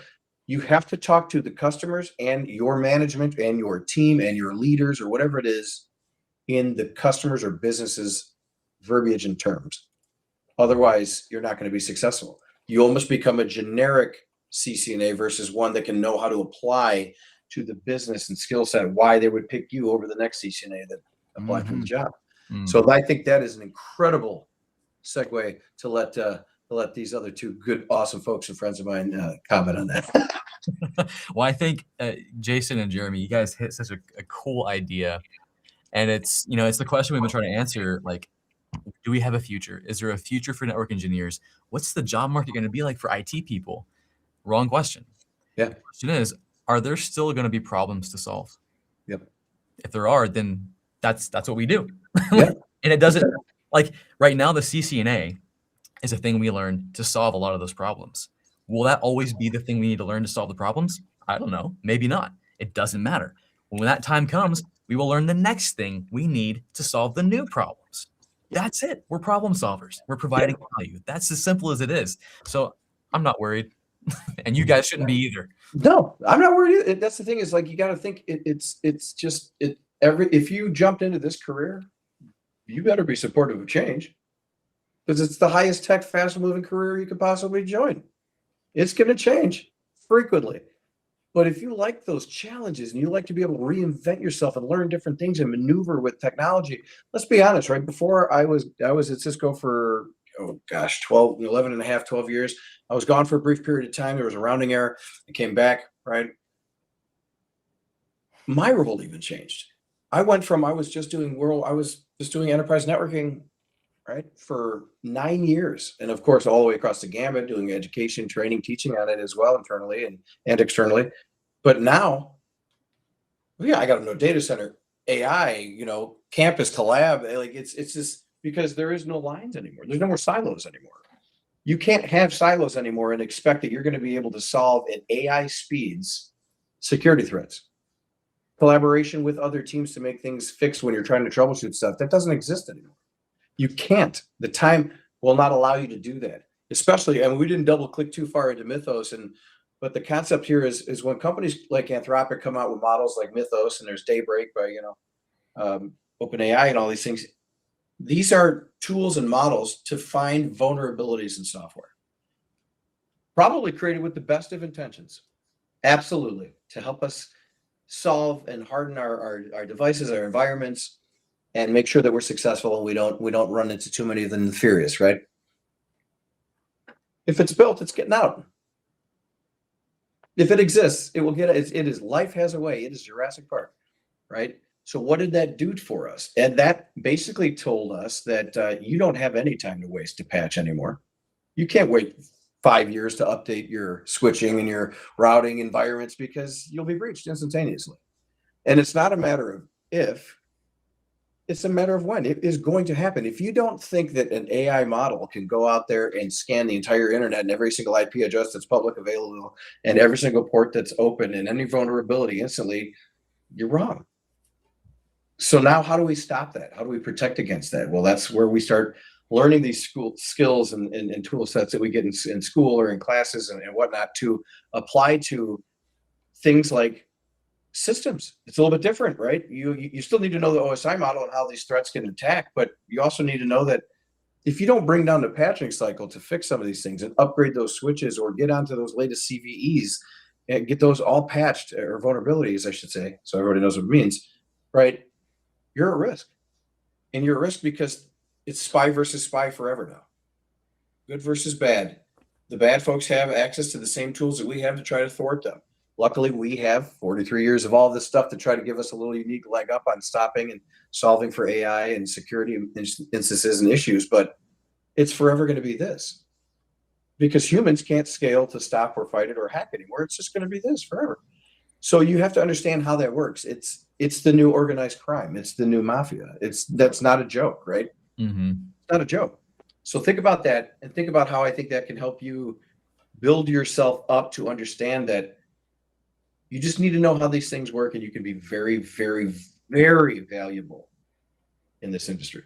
you have to talk to the customers and your management and your team and your leaders or whatever it is in the customers or businesses verbiage and terms. Otherwise, you're not going to be successful. You almost become a generic CCNA versus one that can know how to apply to the business and skill set, why they would pick you over the next CCNA that applied for the job. So I think that is an incredible segue to let these other two good, awesome folks and friends of mine comment on that. Well, I think Jason and Jeremy, you guys hit such a cool idea. And it's the question we've been trying to answer, like, do we have a future? Is there a future for network engineers? What's the job market going to be like for IT people? Wrong question. Yeah. The question is, are there still going to be problems to solve? Yep. If there are, then that's what we do. Yep. And it doesn't, like, right now, the CCNA is a thing we learn to solve a lot of those problems. Will that always be the thing we need to learn to solve the problems? I don't know. Maybe not. It doesn't matter. When that time comes, we will learn the next thing we need to solve the new problems. That's it. We're problem solvers. We're providing value. That's as simple as it is. So I'm not worried. And you guys shouldn't be either. No, I'm not worried. That's the thing is, like, you got to think if you jumped into this career, you better be supportive of change because it's the highest tech, fast moving career you could possibly join. It's going to change frequently. But if you like those challenges and you like to be able to reinvent yourself and learn different things and maneuver with technology, let's be honest, right? Before I was at Cisco for, 12 years. I was gone for a brief period of time. There was a rounding error. I came back, right? My role even changed. I was just doing enterprise networking right, for 9 years. And of course, all the way across the gamut, doing education, training, teaching on it as well, internally and externally. But now, yeah, I got to know data center, AI, campus to lab. Like it's just because there is no lines anymore. There's no more silos anymore. You can't have silos anymore and expect that you're going to be able to solve at AI speeds security threats. Collaboration with other teams to make things fix when you're trying to troubleshoot stuff. That doesn't exist anymore. You can't. The time will not allow you to do that. Especially, and we didn't double click too far into Mythos, but the concept here is when companies like Anthropic come out with models like Mythos, and there's Daybreak by OpenAI and all these things. These are tools and models to find vulnerabilities in software, probably created with the best of intentions, absolutely, to help us solve and harden our devices, our environments, and make sure that we're successful and we don't run into too many of the nefarious, right? If it's built, it's getting out. If it exists, it will get it. It is life has a way. It is Jurassic Park, right? So what did that do for us? And that basically told us that you don't have any time to waste to patch anymore. You can't wait 5 years to update your switching and your routing environments because you'll be breached instantaneously. And it's not a matter of if, it's a matter of when. It is going to happen. If you don't think that an AI model can go out there and scan the entire internet and every single IP address that's public available and every single port that's open and any vulnerability instantly, you're wrong. So now how do we stop that? How do we protect against that? Well, that's where we start learning these school skills and tool sets that we get in school or in classes and whatnot to apply to things like systems. It's a little bit different, right? You still need to know the OSI model and how these threats can attack, but you also need to know that if you don't bring down the patching cycle to fix some of these things and upgrade those switches or get onto those latest CVEs and get those all patched, or vulnerabilities, I should say, so everybody knows what it means, right? You're at risk. And you're at risk because it's spy versus spy forever now. Good versus bad. The bad folks have access to the same tools that we have to try to thwart them. Luckily, we have 43 years of all this stuff to try to give us a little unique leg up on stopping and solving for AI and security instances and issues, but it's forever going to be this. Because humans can't scale to stop or fight it or hack anymore. It's just going to be this forever. So you have to understand how that works. It's the new organized crime. It's the new mafia. That's not a joke, right? Mm-hmm. It's not a joke. So think about that and think about how I think that can help you build yourself up to understand that you just need to know how these things work and you can be very, very, very valuable in this industry.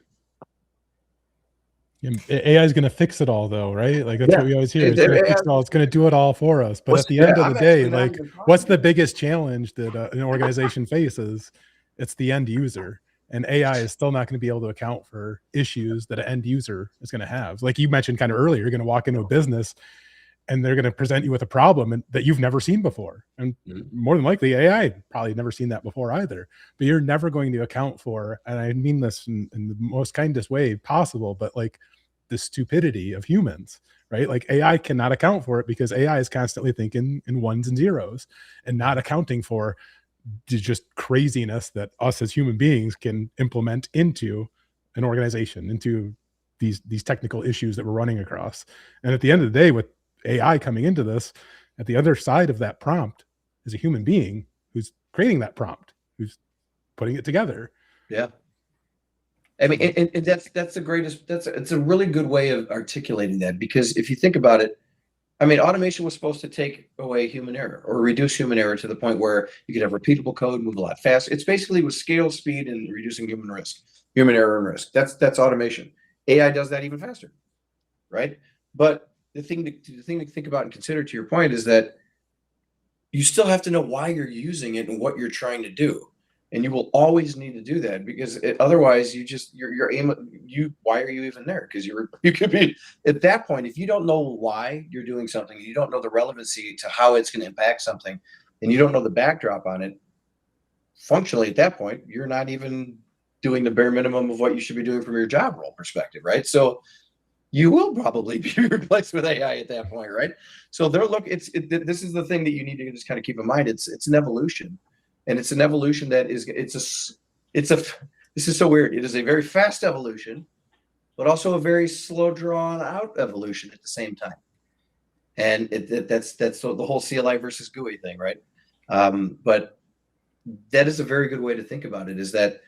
AI is going to fix it all, though, right? Like that's what we always hear. It's going to fix it all. It's going to do it all for us. But at the end of the day, like, what's the biggest challenge that an organization faces? It's the end user, and AI is still not going to be able to account for issues that an end user is going to have. Like you mentioned kind of earlier, you're going to walk into a business, and they're going to present you with a problem that you've never seen before, and more than likely, AI probably never seen that before either. But you're never going to account for, and I mean this in the most kindest way possible, but like the stupidity of humans, right? Like AI cannot account for it because AI is constantly thinking in ones and zeros and not accounting for the just craziness that us as human beings can implement into an organization, into these technical issues that we're running across. And at the end of the day, with AI coming into this, at the other side of that prompt is a human being who's creating that prompt, who's putting it together. Yeah. I mean, and that's the greatest, it's a really good way of articulating that, because if you think about it, I mean, automation was supposed to take away human error or reduce human error to the point where you could have repeatable code, move a lot faster. It's basically with scale, speed, and reducing human error and risk. That's automation. AI does that even faster, right? But the thing to think about and consider, to your point, is that you still have to know why you're using it and what you're trying to do. And you will always need to do that, because otherwise you're aiming, why are you even there? Because you could be at that point, if you don't know why you're doing something, you don't know the relevancy to how it's going to impact something, and you don't know the backdrop on it, functionally at that point, you're not even doing the bare minimum of what you should be doing from your job role perspective, right? So you will probably be replaced with AI at that point, right? So this is the thing that you need to just kind of keep in mind. It's an evolution. And it's an evolution that this is so weird. It is a very fast evolution, but also a very slow drawn out evolution at the same time. And that's the whole CLI versus GUI thing, right? But that is a very good way to think about it, is that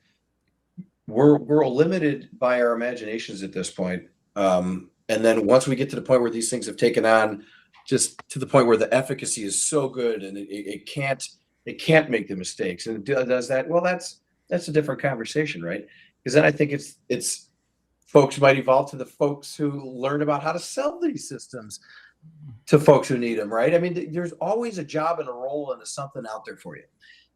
we're limited by our imaginations at this point. And then once we get to the point where these things have taken on, just to the point where the efficacy is so good and it can't make the mistakes, and it does that, well, that's a different conversation, right? Because then I think it's folks might evolve to the folks who learn about how to sell these systems to folks who need them, right? I mean, there's always a job and a role and a something out there for you.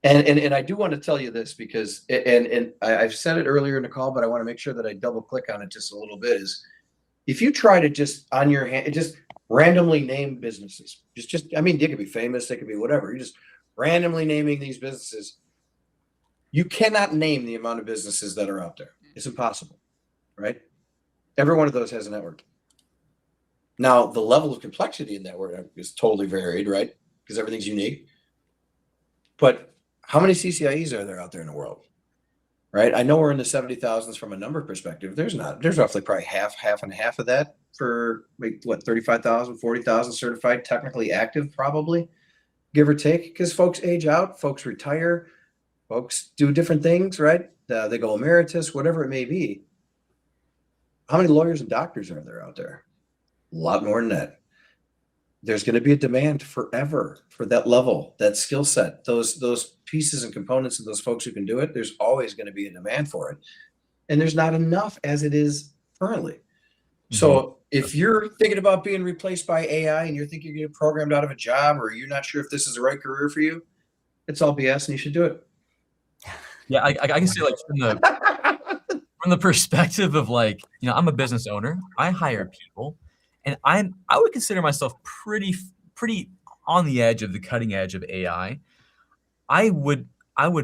And I do want to tell you this, because and I've said it earlier in the call, but I want to make sure that I double click on it just a little bit, is if you try to just on your hand, just randomly name businesses, I mean, they could be famous, they could be whatever. You're just randomly naming these businesses. You cannot name the amount of businesses that are out there. It's impossible, right? Every one of those has a network. Now, the level of complexity in that network is totally varied, right? Because everything's unique. But how many CCIEs are there out there in the world, right? I know we're in the 70,000s from a number perspective. There's roughly probably half and half of that for what, 35,000, 40,000 certified, technically active, probably, give or take, because folks age out, folks retire, folks do different things, right? They go emeritus, whatever it may be. How many lawyers and doctors are there out there? A lot more than that. There's going to be a demand forever for that level, that skill set, those pieces and components of those folks who can do it. There's always going to be a demand for it. And there's not enough as it is currently. Mm-hmm. So if you're thinking about being replaced by AI and you're thinking you're getting programmed out of a job, or you're not sure if this is the right career for you, it's all BS and you should do it. Yeah, I can see, like, from the perspective of, like, you know, I'm a business owner. I hire people, and I would consider myself pretty on the edge of the cutting edge of AI. I would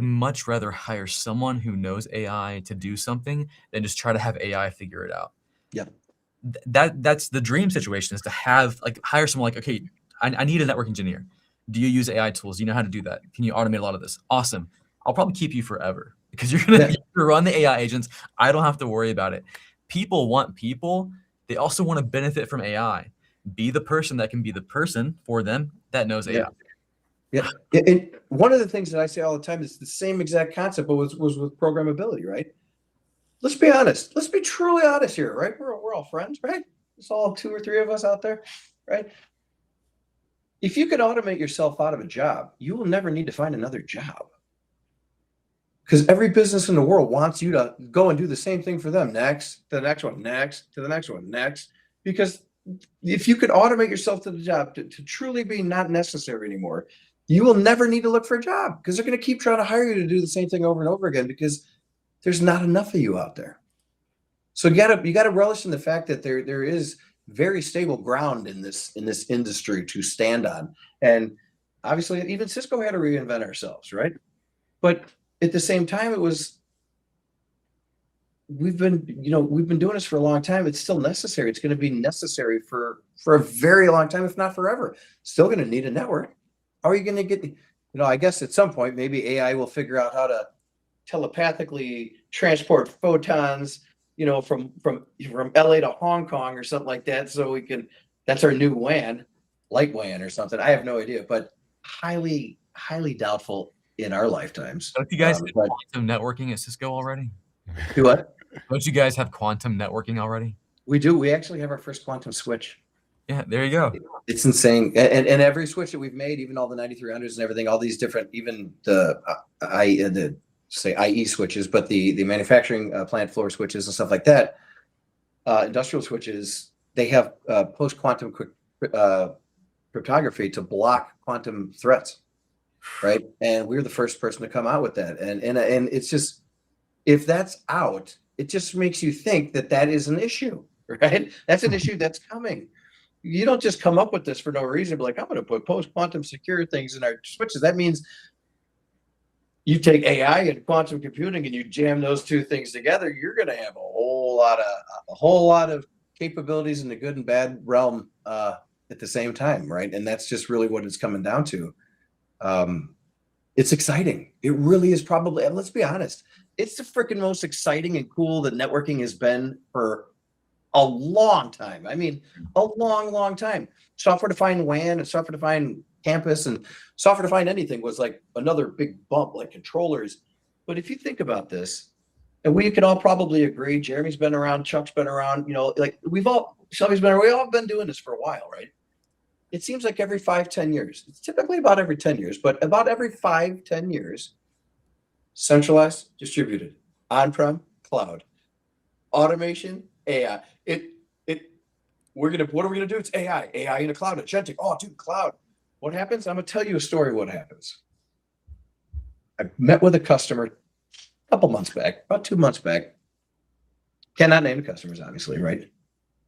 much rather hire someone who knows AI to do something than just try to have AI figure it out. Yeah. That's the dream situation, is to hire someone like, okay, I need a network engineer. Do you use AI tools? Do you know how to do that? Can you automate a lot of this? Awesome. I'll probably keep you forever because you're going to run the AI agents. I don't have to worry about it. People want people. They also want to benefit from AI. Be the person that can be the person for them that knows AI. Yeah. And one of the things that I say all the time is the same exact concept, but was with programmability, right? Let's be honest. Let's be truly honest here, right? We're all friends, right? It's all 2 or 3 of us out there, right? If you could automate yourself out of a job, you will never need to find another job. Because every business in the world wants you to go and do the same thing for them. Next, to the next one, next, to the next one, next. Because if you could automate yourself to the job to truly be not necessary anymore, you will never need to look for a job, because they're going to keep trying to hire you to do the same thing over and over again, because there's not enough of you out there. So you gotta relish in the fact that there is very stable ground in this industry to stand on. And obviously, even Cisco had to reinvent ourselves, right? But at the same time, we've been doing this for a long time. It's still necessary. It's going to be necessary for a very long time, if not forever. Still going to need a network. How are you going to get, I guess at some point, maybe AI will figure out how to telepathically transport photons, from LA to Hong Kong or something like that. So that's our new WAN, light WAN or something. I have no idea, but highly, highly doubtful in our lifetimes. Don't you guys have quantum networking at Cisco already? Do what? Don't you guys have quantum networking already? We do. We actually have our first quantum switch. Yeah, there you go. It's insane. And every switch that we've made, even all the 9300s and everything, all these different, even the IE switches, but the manufacturing plant floor switches and stuff like that, industrial switches, they have post-quantum cryptography to block quantum threats, right? And we're the first person to come out with that. And it's just, if that's out, it just makes you think that is an issue, right? That's an issue that's coming. You don't just come up with this for no reason, but like, I'm going to put post-quantum secure things in our switches. That means you take AI and quantum computing and you jam those two things together, you're going to have a whole lot of capabilities in the good and bad realm at the same time, right? And that's just really what it's coming down to. It's exciting. It really is probably, and let's be honest, it's the freaking most exciting and cool that networking has been for a long time. I mean, a long, long time. Software-defined WAN and software-defined campus and software-defined anything was like another big bump, like controllers. But if you think about this, and we can all probably agree, Jeremy's been around, Chuck's been around, you know, like Shelby's been around, we all been doing this for a while, right? It seems like every 5-10 years. It's typically about every 10 years, but about every 5-10 years, centralized, distributed, on-prem, cloud, automation, AI. What are we gonna do? It's AI in the cloud, agentic. Oh, dude, cloud. What happens? I'm gonna tell you a story. What happens? I met with a customer a couple months back, about 2 months back. Cannot name the customers, obviously, right?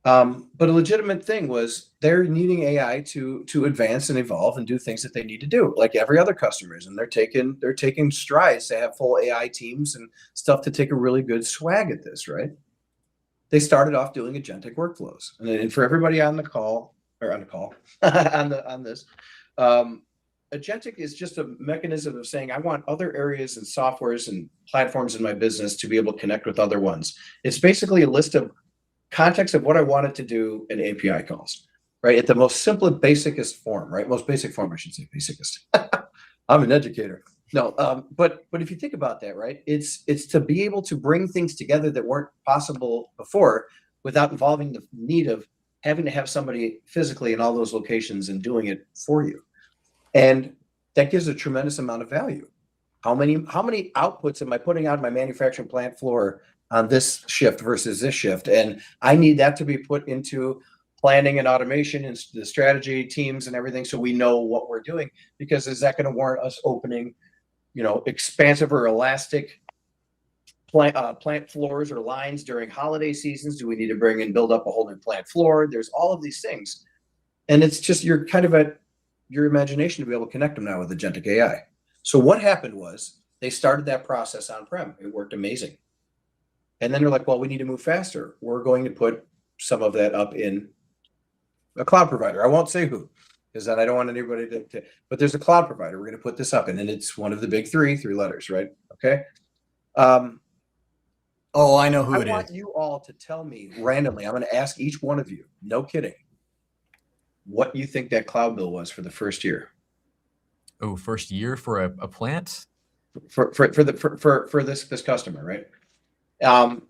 But a legitimate thing was they're needing AI to advance and evolve and do things that they need to do, like every other customers. And they're taking strides to have full AI teams and stuff to take a really good swag at this, right? They started off doing agentic workflows, and for everybody on the call on this, agentic is just a mechanism of saying I want other areas and softwares and platforms in my business to be able to connect with other ones. It's basically a list of context of what I want it to do in API calls, right? At the most simple, basicest form, right? Most basic form, I should say, basicest. I'm an educator. No, but if you think about that, right? It's to be able to bring things together that weren't possible before without involving the need of having to have somebody physically in all those locations and doing it for you. And that gives a tremendous amount of value. How many outputs am I putting on my manufacturing plant floor on this shift versus this shift? And I need that to be put into planning and automation and the strategy teams and everything, so we know what we're doing. Because is that going to warrant us opening, expansive or elastic plant floors or lines during holiday seasons? Do we need to bring and build up a whole new plant floor? There's all of these things, and it's just you're kind of at your imagination to be able to connect them now with agentic AI. So what happened was they started that process on-prem. It worked amazing. And then they're like, well, we need to move faster. We're going to put some of that up in a cloud provider. I won't say who, because then I don't want anybody to, but there's a cloud provider. We're going to put this up, and then it's one of the big three letters, right? Okay. Oh, I know who it is. I want you all to tell me randomly. I'm going to ask each one of you, no kidding, what you think that cloud bill was for the first year. Oh, first year for a plant? For this customer, right?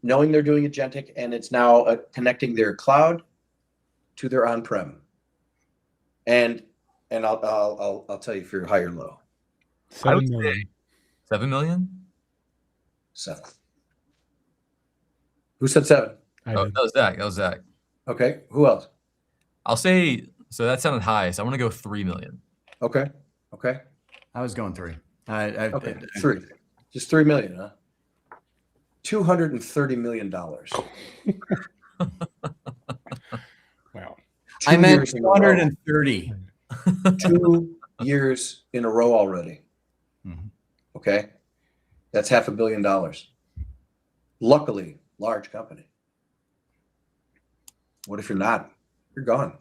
Knowing they're doing agentic and it's now connecting their cloud to their on-prem. And I'll tell you if you're high or low. 7 million. 7 million? 7. Who said 7? That was Zach. That was Zach. Okay. Who else? I'll say, so that sounded high, so I want to go 3 million. Okay. I was going 3. Okay. 3. Just 3 million, huh? $230 million. Wow. I meant 230. 2 years in a row already. Mm-hmm. Okay. That's $500 million. Luckily, large company. What if you're not? You're gone.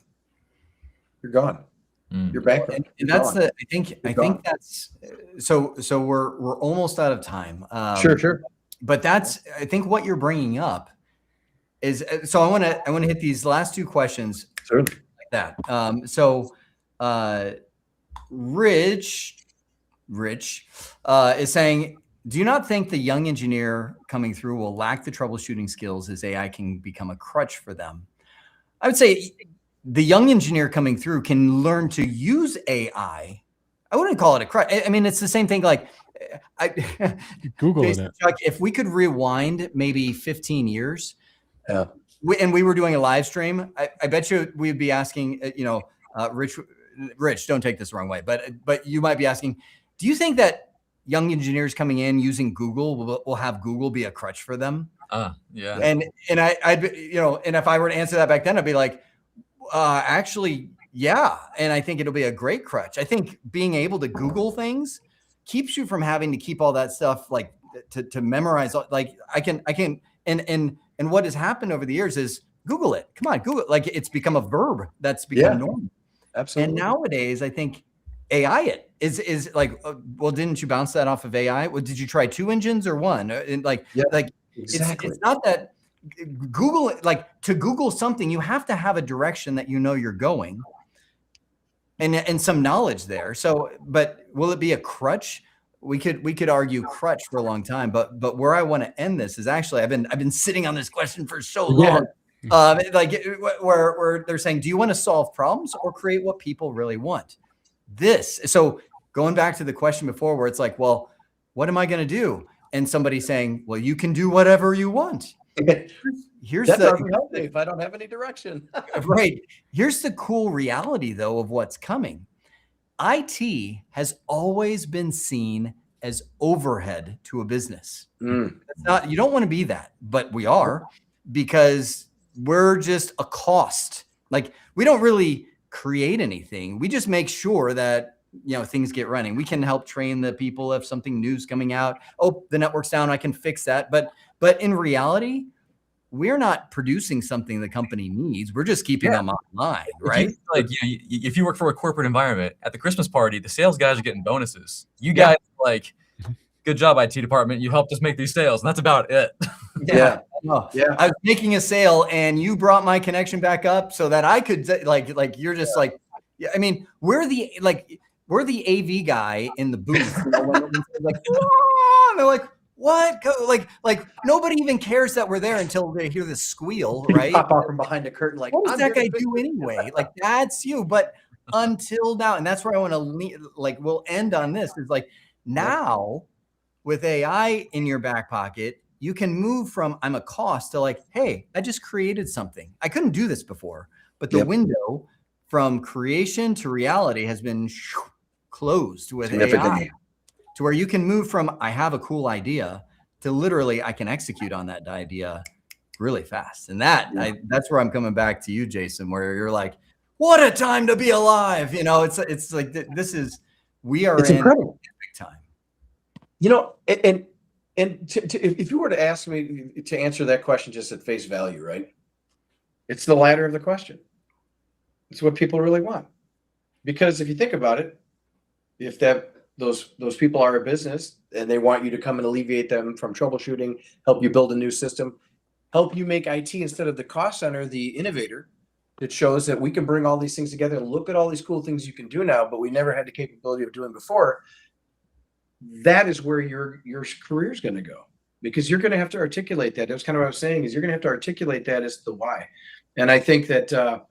You're gone. You're bankrupt. And that's gone. I think that's so we're almost out of time. Sure. But that's, I think what you're bringing up is, so I want to hit these last 2 questions. Sure. Like that. Rich is saying, do you not think the young engineer coming through will lack the troubleshooting skills as AI can become a crutch for them? I would say the young engineer coming through can learn to use AI. I wouldn't call it a crutch. I mean, it's the same thing. Like Google it. Chuck, if we could rewind maybe 15 years, yeah, and we were doing a live stream, I bet you we'd be asking, Rich, don't take this the wrong way, but you might be asking, do you think that young engineers coming in using Google will have Google be a crutch for them? Yeah. And I'd and if I were to answer that back then, I'd be like, actually, yeah. And I think it'll be a great crutch. I think being able to Google things keeps you from having to keep all that stuff like to memorize. Like I can, and what has happened over the years is Google it. Come on, Google it. Like it's become a verb that's become normal. Absolutely. And nowadays, I think AI it is like, well, didn't you bounce that off of AI? Well, did you try 2 engines or 1? And exactly. It's not that Google, like to Google something, you have to have a direction that you know you're going and some knowledge there. So, but will it be a crutch? We could argue crutch for a long time, but where I want to end this is actually I've been sitting on this question for so long. Like where they're saying, do you want to solve problems or create what people really want? So going back to the question before where it's like, well, what am I going to do? And somebody saying, well, you can do whatever you want. Here's that doesn't help me if I don't have any direction. Right. Here's the cool reality though of what's coming. IT has always been seen as overhead to a business. It's not, you don't want to be that, but we are, because we're just a cost. Like we don't really create anything. We just make sure that, you know, things get running. We can help train the people if something new's coming out. Oh, the network's down, I can fix that. But in reality, we're not producing something the company needs. We're just keeping them online, right? Like, you know, if you work for a corporate environment, at the Christmas party, the sales guys are getting bonuses. You guys like, good job, IT department. You helped us make these sales, and that's about it. I was making a sale, and you brought my connection back up so that I could like you're just like, I mean, we're the AV guy in the booth. You know, when like, and they're like, what? Like nobody even cares that we're there until they hear the squeal, right? Pop out from behind a curtain, like, what does that guy do anyway? Like that's you. But until now, and that's where I want to like we'll end on this. Is like now with AI in your back pocket, you can move from I'm a cost to like, hey, I just created something. I couldn't do this before, but the window from creation to reality has been closed with AI. To where you can move from I have a cool idea to literally I can execute on that idea really fast. And that's where I'm coming back to you, Jason, where you're like, what a time to be alive. You know, it's like we are in incredible. Big time. You know, and if you were to ask me to answer that question just at face value, right? It's the latter of the question. It's what people really want. Because if you think about it, if those people are a business and they want you to come and alleviate them from troubleshooting, help you build a new system, help you make IT instead of the cost center, the innovator that shows that we can bring all these things together and look at all these cool things you can do now, but we never had the capability of doing before. That is where your career is going to go, because you're going to have to articulate that. That's kind of what I was saying, is you're going to have to articulate that as the why. And I think that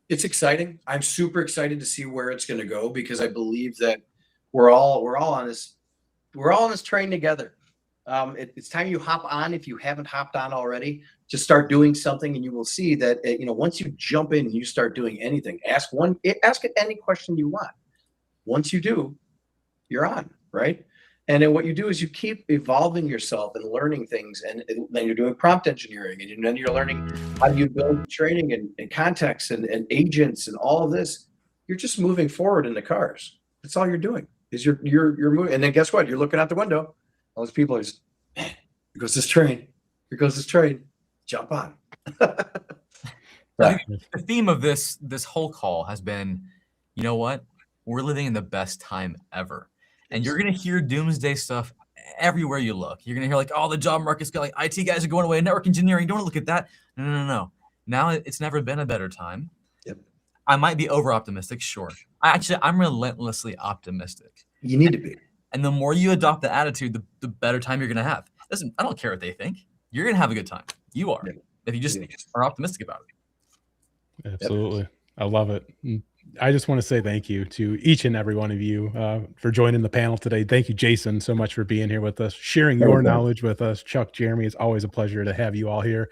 it's exciting. I'm super excited to see where it's going to go, because I believe that we're all on this train together. It's time you hop on. If you haven't hopped on already, just start doing something, and you will see that once you jump in and you start doing anything, ask it any question you want. Once you do, you're on, right? And then what you do is you keep evolving yourself and learning things, and then you're doing prompt engineering, and then you're learning how you build training and context and agents and all of this. You're just moving forward in the cars. That's all you're doing. Is you're moving, and then guess what? You're looking out the window. All these people are just, man, here goes this train. Here goes this train. Jump on. Right. The theme of this whole call has been, you know what? We're living in the best time ever. And you're going to hear doomsday stuff everywhere you look. You're going to hear like, oh, the job market's got like IT guys are going away, network engineering. Don't look at that. No. Now it's never been a better time. Yep. I might be over optimistic, sure. I'm relentlessly optimistic. You need to be. And the more you adopt the attitude, the better time you're going to have. Listen, I don't care what they think. You're going to have a good time. You are. Yeah. If you just are optimistic about it. Absolutely. Yep. I love it. I just want to say thank you to each and every one of you for joining the panel today. Thank you, Jason, so much for being here with us, sharing your knowledge with us. Chuck, Jeremy, it's always a pleasure to have you all here.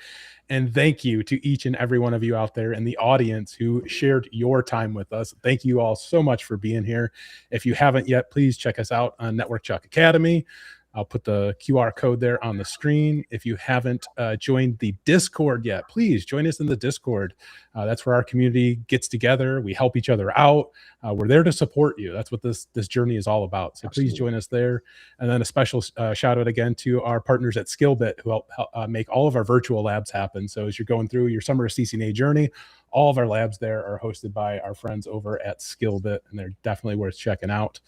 And thank you to each and every one of you out there in the audience who shared your time with us. Thank you all so much for being here. If you haven't yet, please check us out on Network Chuck Academy. I'll put the QR code there on the screen. If you haven't joined the Discord yet, please join us in the Discord. That's where our community gets together. We help each other out. We're there to support you. That's what this journey is all about. So Please join us there. And then a special shout out again to our partners at Skillbit, who help make all of our virtual labs happen. So as you're going through your Sumer of CCNA journey, all of our labs there are hosted by our friends over at Skillbit, and they're definitely worth checking out.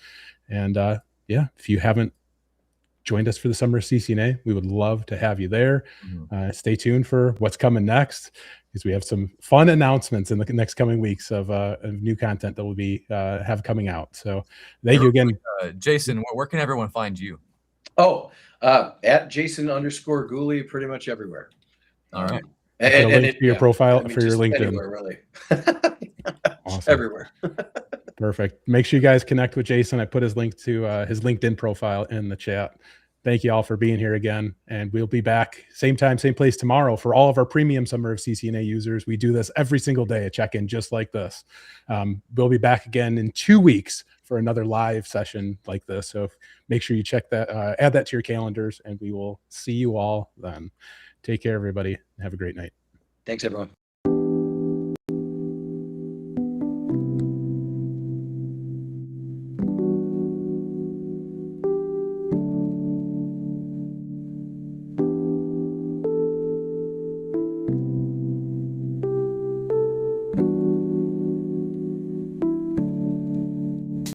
And yeah, if you haven't joined us for the Summer of CCNA. We would love to have you there. Stay tuned for what's coming next, because we have some fun announcements in the next coming weeks of new content that will be have coming out. So thank you again. Jason, where can everyone find you? Oh, at Jason_Gooley, pretty much everywhere. All right. And link to your profile for your LinkedIn. Anywhere, really. Awesome. Everywhere. Perfect. Make sure you guys connect with Jason. I put his link to his LinkedIn profile in the chat. Thank you all for being here again. And we'll be back same time, same place tomorrow for all of our premium Summer of CCNA users. We do this every single day, a check-in just like this. We'll be back again in 2 weeks for another live session like this. So make sure you check that, add that to your calendars, and we will see you all then. Take care, everybody. Have a great night. Thanks, everyone.